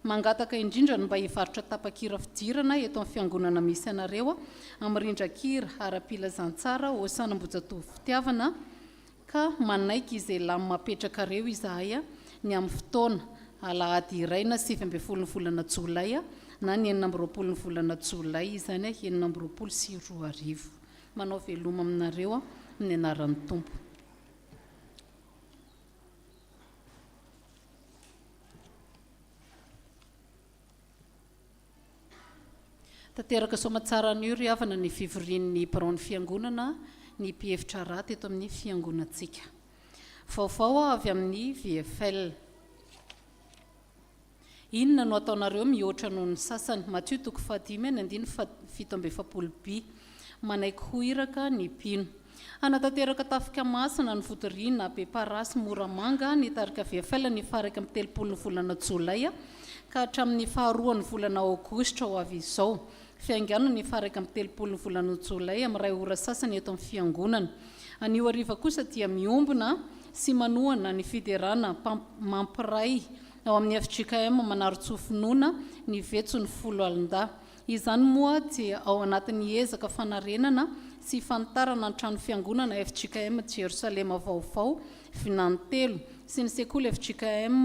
mangataka indrindra mba hivarotra tapakira fidirana eto amin'ny fiangonana misy anareo amin'ny rindrakira ara-pilazantsara hosana Ambohijatovo fitiavana ka manaiky izay lamy mapetraka reo izahay ny amin'ny fotoana alahady iray na 7 volana Jolay na ny 20 volana Jolay izany 2022. Manao veloma aminareo amin'ny anaran'ny Tompo. Tanteraka somatsara an'io ry havana ny fivorian'ny mparon'ny fiangonana ny mpihevitra raty eto amin'ny fiangonantsika. Vaovao avy amin'ny VFL. Inona no ataonareo mihoatra noho ny sasany? Matthieu 5:17b manaiky ho iraka ny mpino. Anatanteraka tafika masina ny vodorina be parasy moramanga ny tarika VFL ny faraka amin'ny 30 volana Jolay ka hatramin'ny faharoan'ny volana aogostra ho avy izao fianganana ny faraka amin'ny telopolo ny volana jolay amin'ny ray ora sasany eto amin'ny fiangonana. Anio ariva kosa dia miombona sy manohana ny fiderana mampiray ao amin'ny FJKM manaro-tsofinoana ny vetso ny folo alinda. Izany moa dia ao anatin'ny ezaka fanarenana sy fantarana ny trano fiangonana FJKM Jerusalema vaovao Finanantelo sy ny sekoly FJKM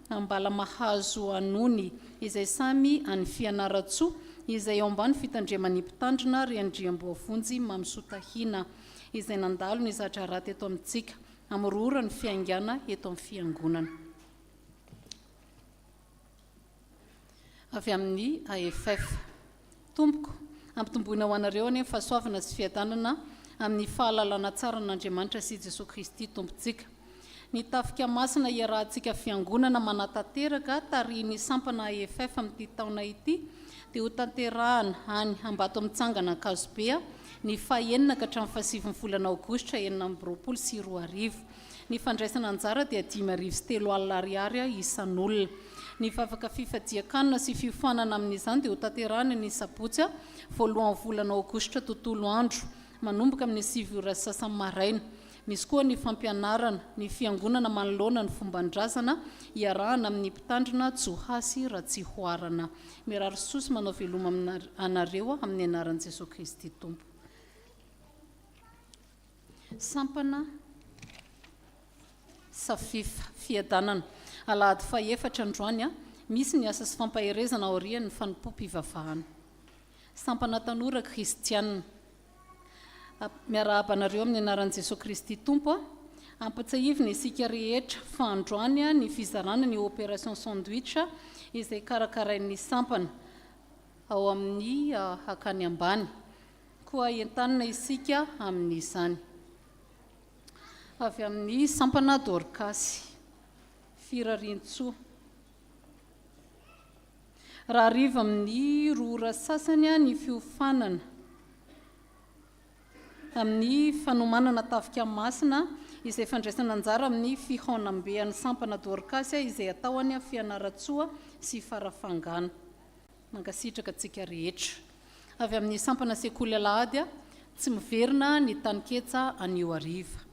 Ambala Mahazo Anony izay samy any Fianaratsoa izay ao ambany fitandriaman'ny mpitandrina Riandriam-boafonjy Mamsotahina izay nandalo ny zatra raty eto amintsika amorora ny fiangana eto amin'ny fiangonana. Avy amin'ny AFF tompoko ampitomboina ho anareo any fahasoavana sy fiadanana amin'ny fahalalana tsara n'Andriamanitra sy Jesosy Kristy tompontsika. Ny tafika masina iarahantsika fiangonana manatateraka tariny sampana AFF amin'ity taona ity dia ho tanterahana any Ambato mitsangana Kazobea ny fahaenina ka hatramin'ny fahasivy ny volana aogositra 2024. Ny fandraisana anjara dia 5,3 alina ariary isan'olona. Ny vavaka fifadiakanina sy fiofanana amin'izany dia ho tanterahana ny sabotsy voalohan'ny volana aogositra tontolo andro manomboka amin'ny 7 ora sasany maraina. Misy koa ny fampianarana ny fiangonana manoloana ny fomban-drazana iarahana amin'ny mpitandrina Johasy Ratsihoarana. Mirary Soa manao veloma anareo amin'ny anaran'i Jesosy Kristy Tompo. Sampana safifa fiadanana alahady faha-efatra androany misy ny asa sy fampaherezana aorian'ny fanompo-pivavahana. Sampana tanora kristianina miarahaba anareo amin'ny anaran'i Jesosy Kristy Tompo ampatsahivina isika rehetra fa androany ny fizarana ny opération sandwich izay karakarain'ny sampana ao amin'ny hakany ambany koa entanina isika amin'izany. Avy amin'ny sampana Dorcas Firarintsoa raha ariva amin'ny 2 ora sasany ny fiofanana amin'ny fanomanana tafika masina izay fandraisana anjara amin'ny fihaonam-bean'ny sampana Dorcas izay atao any Fianaratsoa sy farafangana. Mankasitraka antsika rehetra. Avy amin'ny sampana sekoly alahady tsy miverina ny taniketsa anio ariva.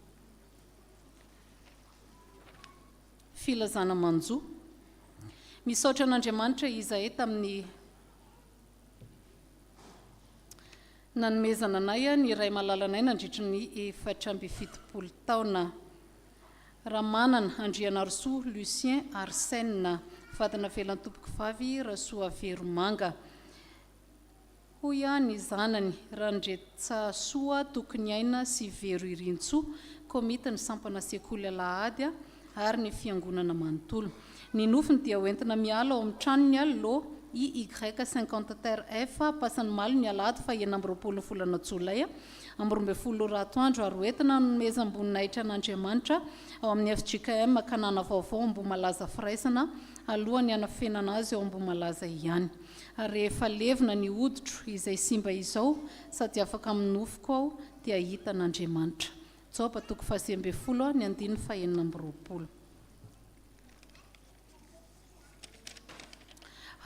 Filazana manjo misaotra an'Andriamanitra izahay tamin'ny nanomezana anay ny ray malalanay nandritra ny 470 taona. Ramanana Andrianarosoa Lucien Arsène vadana velan'ny tompoko vavy Rasoa Veromanga. Hoy ny zanany Randretsasoa tokony aina sy Vero Irintsoa komita ny sampana sekoly alahady ary ny fiangonana manontolo. Ny nofiny dia hoentina miala ao amin'ny tranony aloha IY50 terre F pasany maly ny alahady fa 20 volana jolay amin'ny 12 atoandro ary hoentina nomeza amboninahitra an'Andriamanitra ao amin'ny FJKM kanana vaovao Ambomalaza firaisana alohany anafenana azy ao Ambomalaza ihany. Ary rehefa levina ny hoditro izay simba izao sady afaka minofiko ao dia hita an'Andriamanitra. Joba 10 ny andiny fa 20.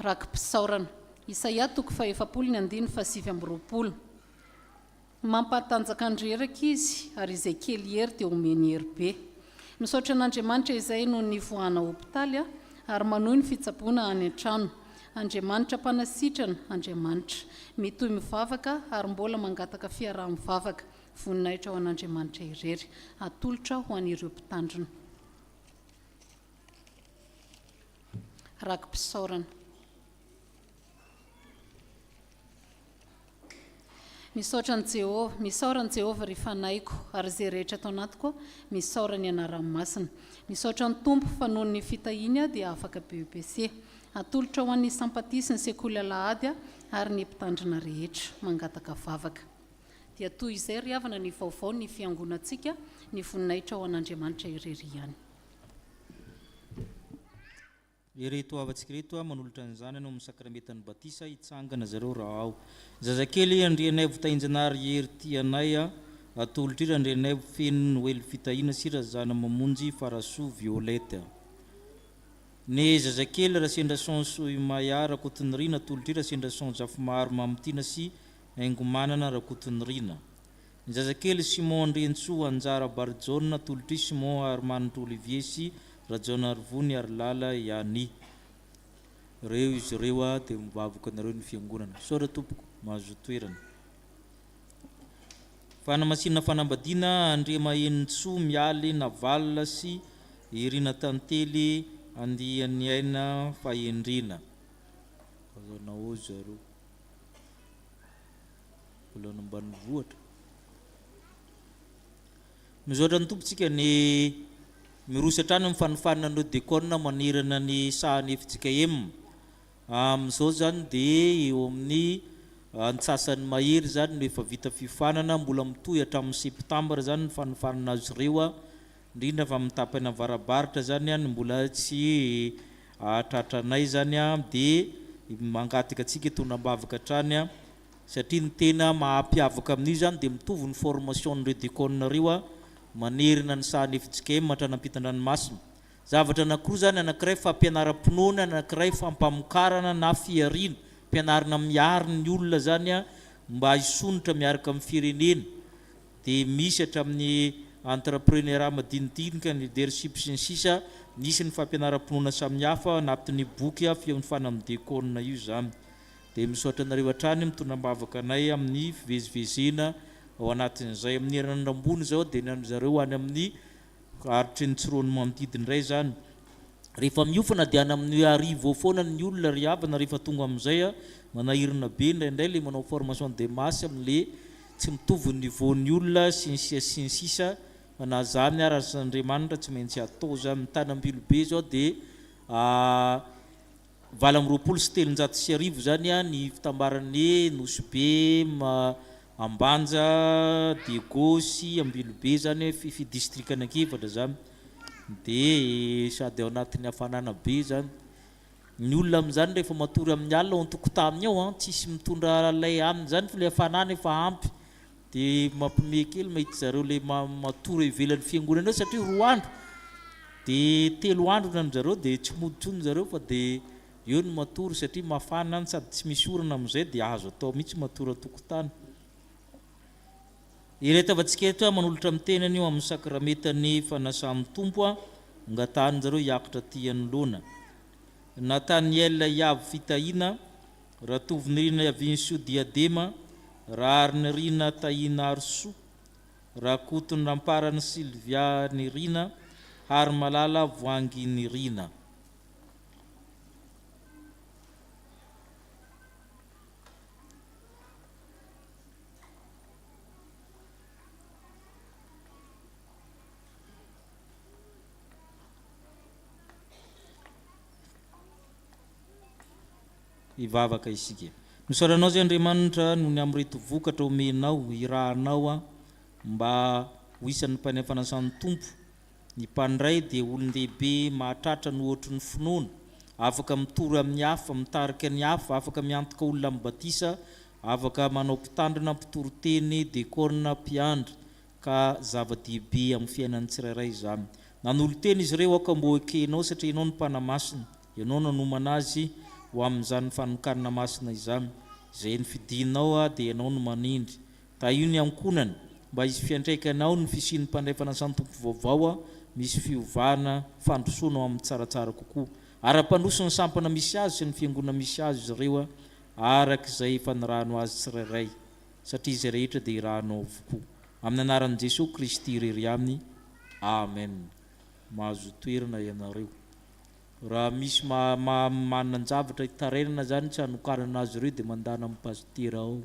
Rakim-pisaorana Isaia 7 ny andiny fa 7. Mampatanjaka andreraka izy ary izay kely hery dia omeny hery be. Misaotra an'Andriamanitra izay no nivoahana hopitaly ary manohy ny fitsaboana any an-trano. Andriamanitra mpanasitrana, Andriamanitra mitohy mivavaka ary mbola mangataka fiaraha-mivavaka. Voninahitra ho an'Andriamanitra irery, atolotra ho an'ireo mpitandrina. Rakim-pisaorana misaotra ny Jehova ry fanaiko ary izay rehetra atao anatiko misaora ny anarany masina. Misaotra ny Tompo fa noho ny fitahiny dia afaka BBC. Atolotra ho an'ny sampatisy ny sekoly alahady ary ny mpitandrina rehetra mangataka vavaka. Dia toy izay ry havana ny vaovao ny fiangonantsika ny voninahitra ho an'Andriamanitra irery ihany. Ireto avatsika reto manolotra ny zanany amin'ny sakramentan'ny batisa hitsangana zareo raha ao. Zazakely andrianay vitahinjanary hery tianay atolotra ira andrianay feno noely fitahina sira zana mamonjy farasoa Violette. ny zazakely raha sendra sonso maya raha kotony rina tolotry raha sendra son jafomaro mamotina sy aingomanana raha kotony rina ny zazakely Simon Andrentso anjara Barjona tolotry Simon Armandro Olivier sy Rajona Arvony ary lala yani reo izy reo dia mivavaka nareo ny fiangonana sora tompoko mahazo toerana fanamasinana fanambadiana Andrema Enitso mialy Naval sy Irina Tantely andian'ny aina fahendrina azanao zaro mbola nambany vohatra mizotra ny tompontsika ny mirosa hatrany amin'ny fanofanana no dekona manirana ny sahany efitsika amin'izao zany dia eo amin'ny antsasany mahery zany no efa vita fifanana mbola mitohy hatramin'ny septambra zany ny fanofanana azy ireo indrindra fa mitapana varabaratra zany ny mbola tsy tratranay zany dia mangatika atsika tonambavaka hatrany satria ny tena mahampiavaka amin'io zany dia mitovy ny formation nireo deconareo manerina ny sahany efitsika matranampitandranomasina zavatra anankiroa zany anankiray fampianaram-pinoana anankiray fampamokarana na fiarina mpianarina miary ny olona zany mba hisonitra miaraka amin'ny firenena dia misy hatramin'ny entrepreneurat madinidinika ny leadership sy ny sisa nisy ny fampianaram-pinoana samihafa anatin'ny boky fifanana amin'ny dekona io zany dia misaotra nareo hatrany mitonambavaka anay amin'ny fivezivezena ao anatin'izay amin'ny herinandro-ambony zao dia ny zareo any amin'ny aritry ny tsirony manodidina iray zany rehefa miofana dia any amin'ny arivo foana ny olona ry havana rehefa tonga amin'izay manahirina be indraindray le manao formation de masse amin'le tsy mitovy ny niveau-ny olona sy ny sisa na zany ara Andriamanitra tsy maintsy atao zany mitanam-bilo be zao dia 20 zany ny fitambaran'ny Nosy be Ambanja Degosy Ambilobe zany district anankefatra zany dia sady ao anatin'ny hafanana be zany ny olona amin'izany rehefa matory amin'ny alina ao an-tokotany ao tsisy mitondra lay aminy zany fa le hafanana efa ampy dia mampime kely mahita zareo le matory ivelan'ny fiangonana satria 2 andro dia 3 andro nany zareo dia tsy moditsony zareo fa dia eo ny matory satria mafana sady tsy misy orana amin'izay dia azo atao mihitsy matory an-tokotany iretavatsika eto manolotra amin'ny tenany io amin'ny sakramentany fanasan'ny tompo ngatahany zareo hiakatra ty anoloana Nataniel Yavo Fitahina Ratoviny Rina Yavinso Diadema Rariny Rina Tahina Arso Rakotony Ramparany Silvia Nirina Hary Malala Voangy Nirina ivavaka isika misaoranao zay Andriamanitra noho ny amin'ny reto vokatra omenao irahanao mba ho isan'ny mpanefana san'ny tompo ny mpandray dia olon-dehibe mahatratra ny ohatry ny finoana afaka mitory amin'ny hafa mitarika ny hafa afaka miantoka olona mibatisa afaka manao mpitandrina mpitoroteny dekorina mpiandry ka zava-dehibe amin'ny fiainan'ny tsirairay zany nanolo-teny izy ireo aka mbo ekenao satria ianao ny mpanamasina ianao nanomana azy ho amin'izany fanokanana masina izany izay ny fidinao dia ianao no manindry ta io ny ankonany mba izy fiantraikanao ny fisian'ny mpandrefana san'ny tompo vaovao misy fiovana fandrosoanao amin'ny tsaratsara kokoa ara-pandrosony sampana misy azy sy ny fiangonana misy azy izy ireo arak'izay fanirahano azy tsirairay satria izay rehetra dia irahanao avokoa amin'ny anaran'i Jesosy Kristy irery aminy amen mahazo toerana ianareo raha misy manana ny zavatra tarainana zany tsy hanokanana azy ireo dia mandana amin'ny pastera ao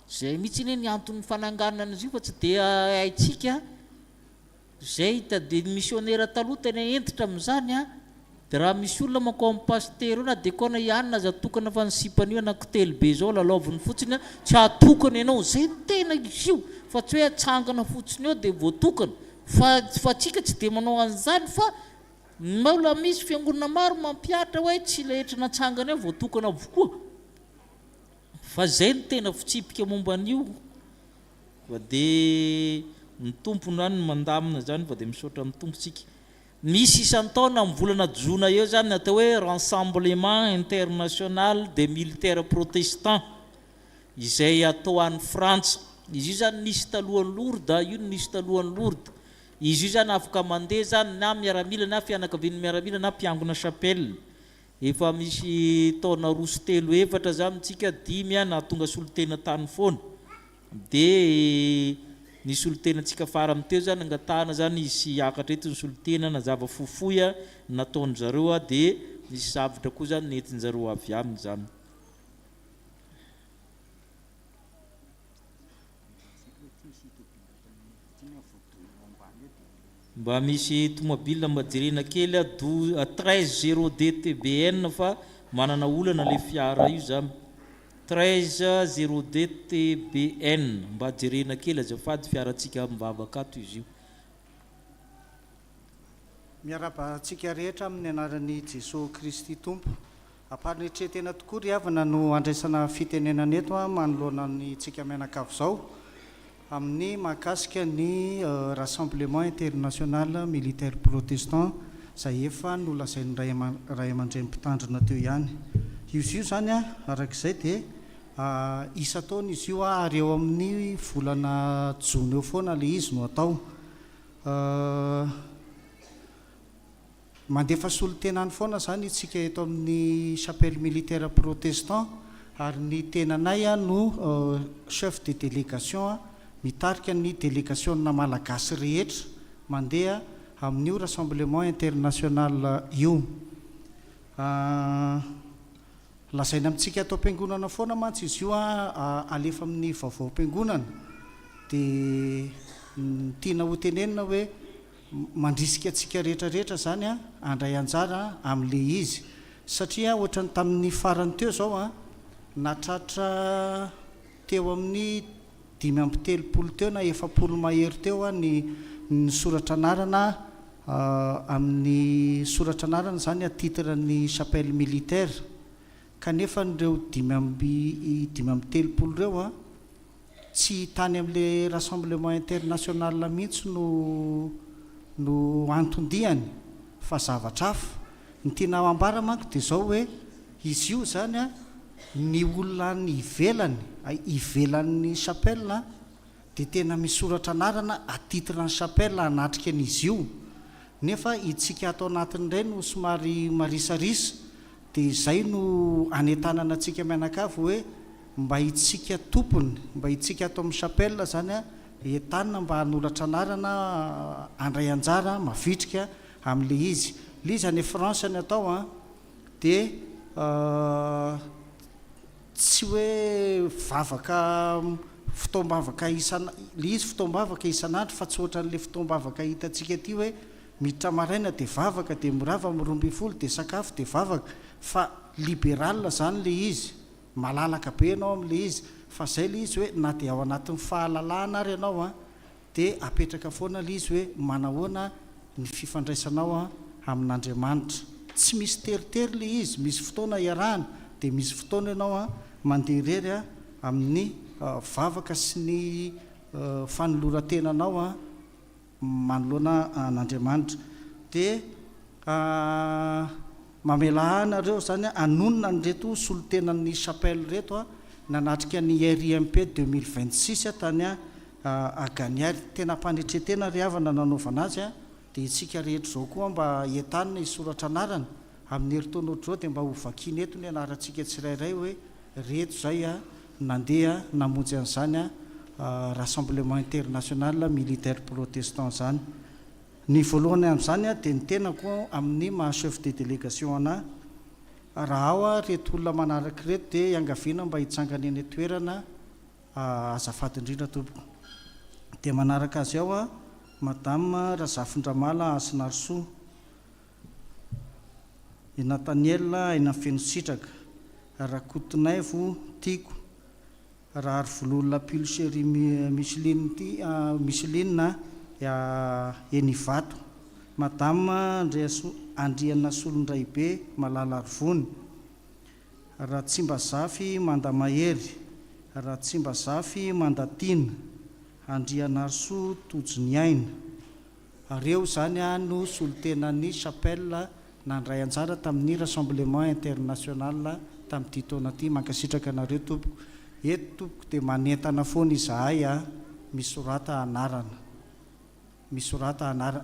zay mihitsy ny antony fananganana izy io fa tsy dia haitsika zay hita dia missionnaire taloha tena entitra amin'izany dia raha misy olona manko amin'ny pastera io na dia kona ihanina aza tokana fa nisipan'io anankitelo be zao lalaoviny fotsiny tsy hatokana ianao zay tena izy io fa tsy hoe hatsangana fotsiny eo dia voatokana fa tsika tsy dia manao an'izany fa mbola misy fiangonana maro mampiatra hoe tsy lehetra natsangana eo voatokana avokoa fa zay ny tena fitsipika momba an'io fa dia ny tompony any mandamina zany fa dia misaotra amin'ny tompontsika misy isan-taona amin'ny volana jona eo zany natao hoe rassemblement international des militaires protestants izay atao an'ny frantsa. Izy io zany nisy talohan'ny Lourdes, io nisy talohan'ny Lourdes. Izy io zany afaka mandeha zany na miaramila na fianakavian'ny miaramila na mpiangona chapelle. Efa misy taona 2-3 zany tsika 5 na tonga solotena tany foana. Dia ny solotenantsika farany teo zany angatahana zany izy hiakatra eto ny solotena na zava fofoya nataony zareo dia nisy zavatra koa zany nentin-jareo avy aminy zany. Mba misy tomobile majerena kely 13 DTBN fa manana olana le fiara io zany 13 DTBN mba jerena kely azafady fiarantsika mivavaka ato izy io. Miarabantsika rehetra amin'ny anaran'ny Jesosy Kristy Tompo. Amparitretena tokoa ry havana no andraisana fitenenana eto manoloana ny tsika mianakavy izao amin'ny mahakasika ny rassemblement international militaire protestant izay efa nolazain'ny ray aman-dreny mpitandrina teo ihany. Izy io zany arak'izay dia isa taona izy io ary eo amin'ny volana jona eo foana le izy no atao. Mandefa solotenany foana zany itsika eto amin'ny chapelle militaire protestant ary ny tenanay no chef de délégation mitarika ny délégation na malagasy rehetra mandeha amin'io rassemblement international io. Lazaina amintsika atao am-piangonana foana mantsy izy io alefa amin'ny vaovao am-piangonana dia tiana ho tenenina hoe mandrisika antsika rehetrarehetra zany andray anjara amin'le izy satria ohatrany tamin'ny farany teo zao natratra teo amin'ny 5 teo na 7 mahery teo ny soratra anarana amin'ny soratra anarana zany titre ny chapelle militaire kanefa nireo 5 reo tsy tany amin'le rassemblement international mihitsy no antondiany fa zavatra hafa. Ny tena ambara manko dia zao hoe izy io zany ny olona ny ivelan'ny chapelle dia tena misoratra anarana atitrany chapelle anatrika an'izy io nefa itsika atao anatin'ireny no somary marisarisa dia izay no anetanana antsika mianakavy hoe mba itsika tompony mba itsika atao amin'ny chapelle zany entanina mba hanoratra anarana andray anjara mavitrika amin'le izy. Le izy any France ny atao dia tsy hoe vavaka fotoam-bavaka le izy fotoam-bavaka isan'andro fa tsy ohatran'le fotoam-bavaka hitantsika aty hoe miditra maraina dia vavaka dia mirava 12 dia sakafo dia vavaka fa libéral zany le izy malalaka be ianao amin'le izy fa zay le izy hoe na dia ao anatin'ny fahalalahana ary ianao dia apetraka foana le izy hoe manahoana ny fifandraisanao amin'Andriamanitra. Tsy misy teritery le izy, misy fotoana iarahana dia misy fotoana ianao mandeha irery amin'ny vavaka sy ny fanoloran-tenanao manoloana an'Andriamanitra. Dia mamelahana reo zany anonona nyreto solotenan'ny chapelle reto nanatrika ny RIMP 2026 tany Aganiary. Tena mpanetretena ry havana nanaovana azy dia itsika rehetra zao koa mba entanina isoratra anarana amin'ny herintaona ohatr'izao dia mba ho vakiana eto ny anarantsika tsirairay hoe reto zay nandeha namonjy an'izany rassemblement international militaire protestant zany. Ny voalohany amin'izany dia ny tenako amin'ny maha chef de délégation ana raha ao reto olona manaraka reto dia iangaviana mba hitsangany eny toerana azafady indrindra tompoko. Dia manaraka azy ao madame Razafindramala Asinarsoa, i Nathaniel ina Fenositraka, Rakotonaivo Tiko, raha ary vololona Pilcherie Micheline Enivato, madame Andriana Solondraibe Malala Arvony, Ratsimbazafy Mandamahery, Ratsimbazafy Mandatina, Andrianarso Tojoniaina, reo zany a no solotenany chapelle nandray anjara tamin'ny rassemblement international tamin'ity taona ty mankasitraka anareo tompoko eto tompoko dia manentana foana izahay a misorata anarana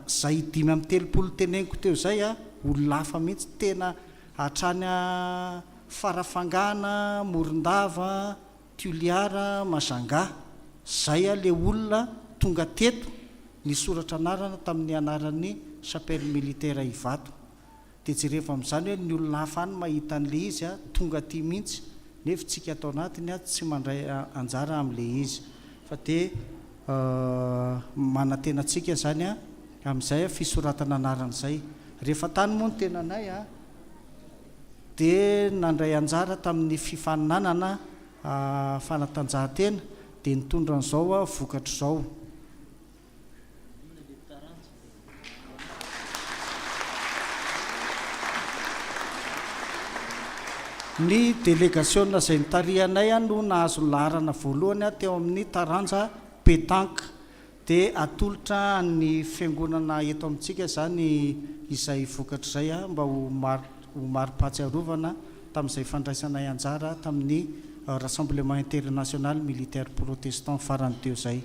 zay 5 teneniko teo zay a olonafa mihitsy tena hatrany a farafangana morondava tuliara mazanga zay a le olona tonga teto ny soratra anarana tamin'ny anaran'ny chapelle militaire Ivato dia jereva amin'izany hoe ny olona hafa any mahita an'le izy a tonga ty mihitsy nefa tsika atao anatiny a tsy mandray anjara amin'le izy fa dia manantena antsika zany a amin'izay a fisoratana anaran'izay rehefa tany moa ny tenanay a dia nandray anjara tamin'ny fifaninanana fanatanjahantena dia nitondra an'izao a vokatra izao. Ny délégation izay nitarihanay a no nahazo laharana voalohany a teo amin'ny taranja pétanque dia atolotra ny fiangonana eto amintsika zany izay vokatra izay a mba ho mari-pahatsiarovana tamin'izay fandraisanay anjara tamin'ny rassemblement international militaire protestant farany teo zay.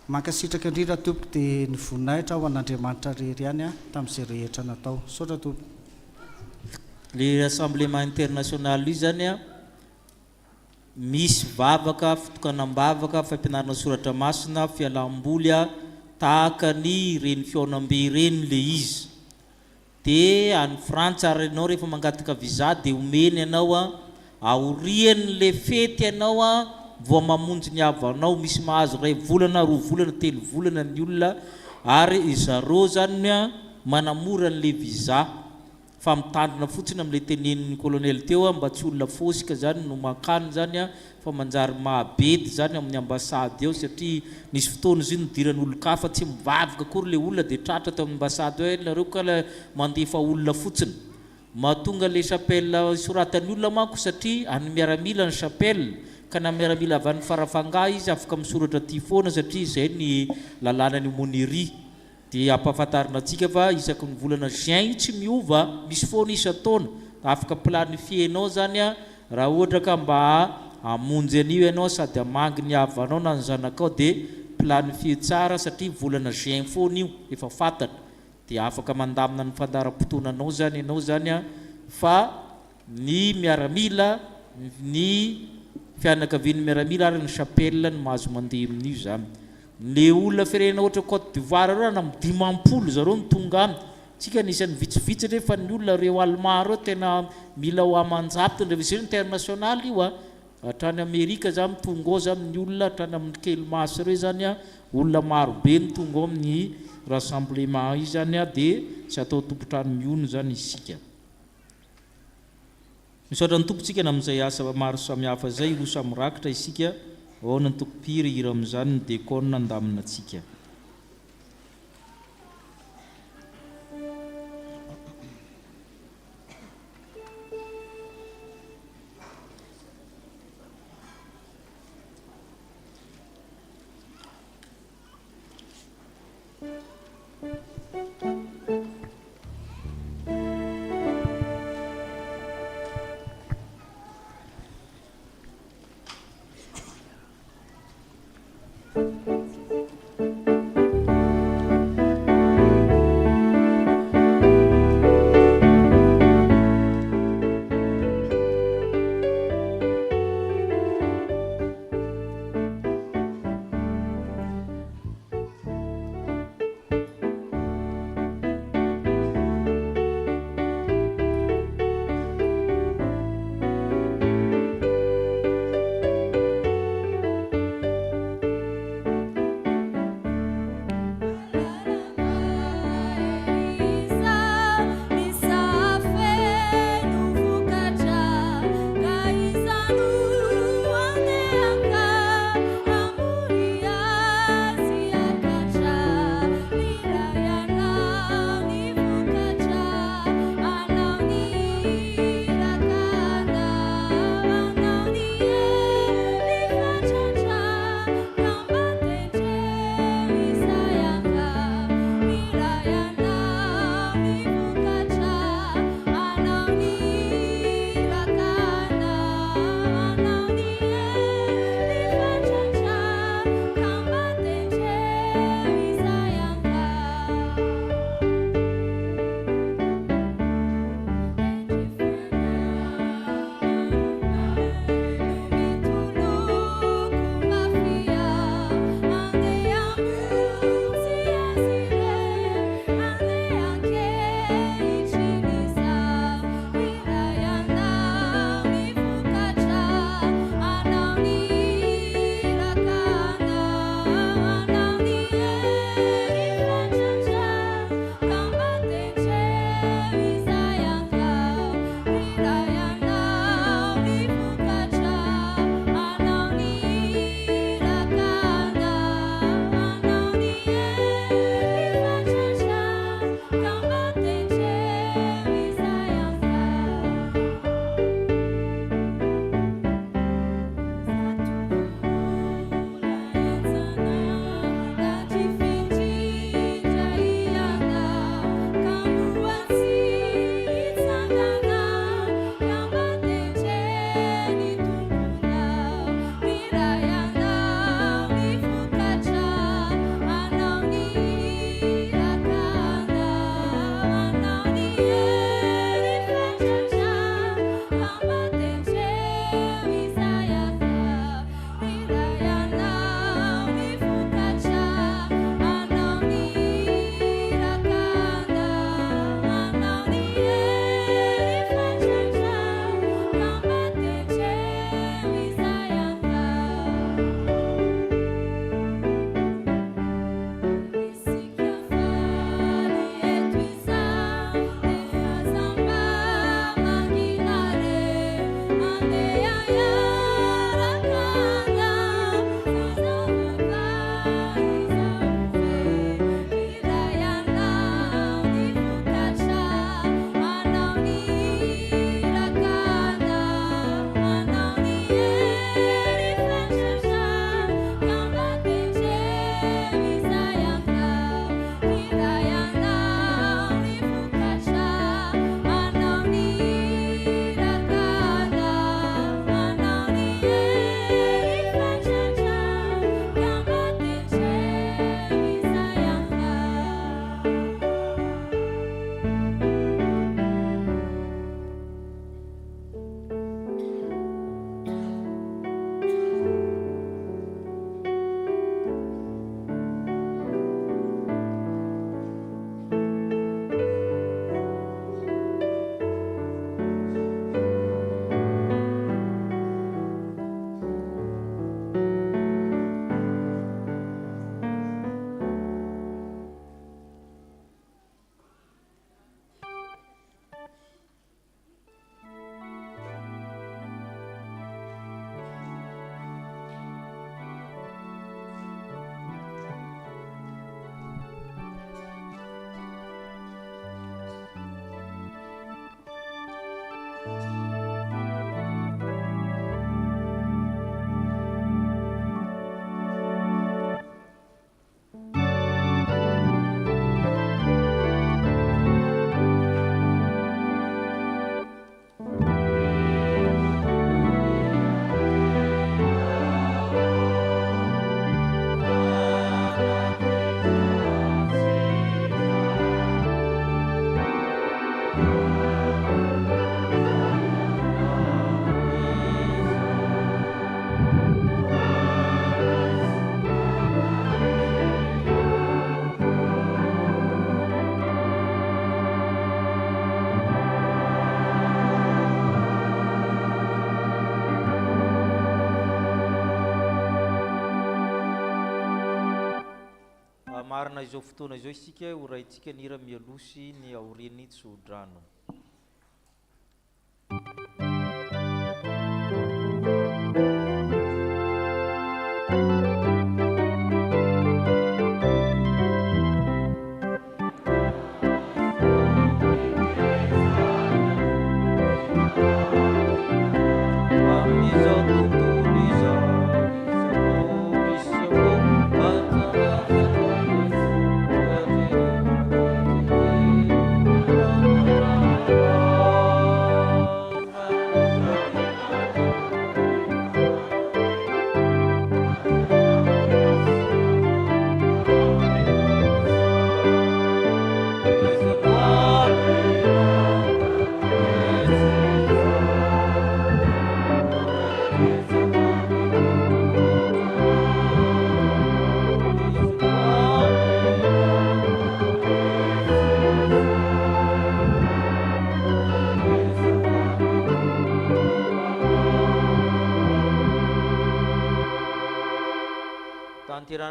Mankasitraka indrindra tompoko dia ny voninahitra ho an'Andriamanitra rery ihany a tamin'izay rehetra natao. Saotra tompoko. Le rassemblement international io zany a misy vavaka fotokanam-bavaka fampianarana soratra masina fialam-boly a tahaka ny reny fionam-be reny le izy dia any Frantsa renao rehefa mangataka visa dia omeny ianao a aoriany le fety ianao a vao mamonjy ny havanao misy mahazo 2 volana 2 volana 3 volana ny olona ary izareo zany a manamora an'le visa fa mitandrina fotsiny amin'le tenenin'ny colonel teo a mba tsy olona fosika zany no makany zany a fa manjary mahabedy zany amin'ny ambasady eo satria nisy fotoana izy nidiran'ny olo-kafa tsy mivavaka akory le olona dia tratra teo amin'ny ambasady hoe nareo ka la mandefa olona fotsiny mahatonga le chapelle soratany olona manko satria any miaramila ny chapelle ka na miaramila avy any farafanga izy afaka misoratra ty foana satria zay ny lalàna ny monirie dia ampahafantarina antsika fa isaky ny volana juin tsy miova misy foana isa-taona afaka planifienao zany a raha ohatra ka mba hamonjy an'io ianao sady hamangy ny havanao na ny zanakao dia planifie tsara satria volana juin foana io efa fantatra dia afaka mandamina ny fandaharam-potoananao zany ianao zany a fa ny miaramila ny fianakavian'ny miaramila ary ny chapelle ny mahazo mandeha amin'io zany le olona firenena ohatra Côte d'Ivoire reo na 50 zareo ny tonga aminy tsika nisan'ny vitsivitsy rehefa ny olona reo Allemand reo tena mila ho amanjapy ny révision internationale io a hatrany Amerika zany tonga ao zany ny olona hatrany amin'ny kely-maso reo zany a olona marobe ny tonga ao amin'ny rassemblement io zany a dia tsy atao tompotrano miono zany isika. Misaotra ny tompontsika na amin'izay asa maro samihafa zay roso amirakitra isika ao ny tokopiry hira amin'izany ny dekona andamina antsika. marina izao fotoana izao isika ho raintsika ny hira mialosy ny aoriany tsodrano.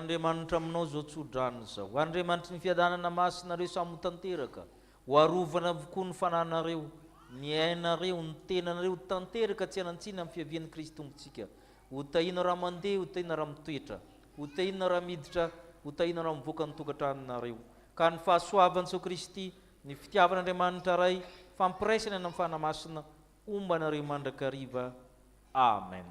Andriamanitra aminao zao tsodrano zao. Andriamanitra ny fiadanana masinareo samy tanteraka. Ho arovana avokoa ny fananareo, ny ainareo, ny tenanareo tanteraka tsy hanantsina amin'ny fiavian'i Kristy tompontsika. Ho tahina raha mandeha, ho tahina raha mitoetra, ho tahina raha miditra, ho tahina raha mivoaka ny tokantranonareo. Ka ny fahasoavan'i Jesu Kristy, ny fitiavan'Andriamanitra ray, fampiraisana amin'ny fanamasina, ombanareo mandrakariva. Amen.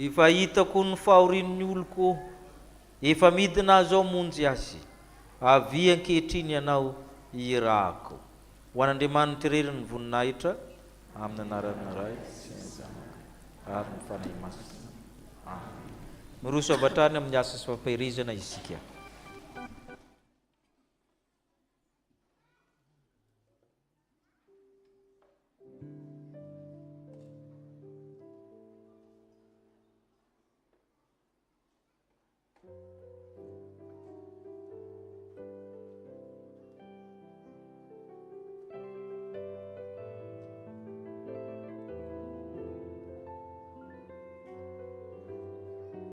Efa hitako ny fahorian'ny oloko, efa midina azo ao monjy azy, avy ankehitriny ianao irahako. Ho an'Andriamanitra irery ny voninahitra, amin'ny anarana ray ary ny fanahy masina. Miroso avatrany amin'ny asa sy fampirizana isika.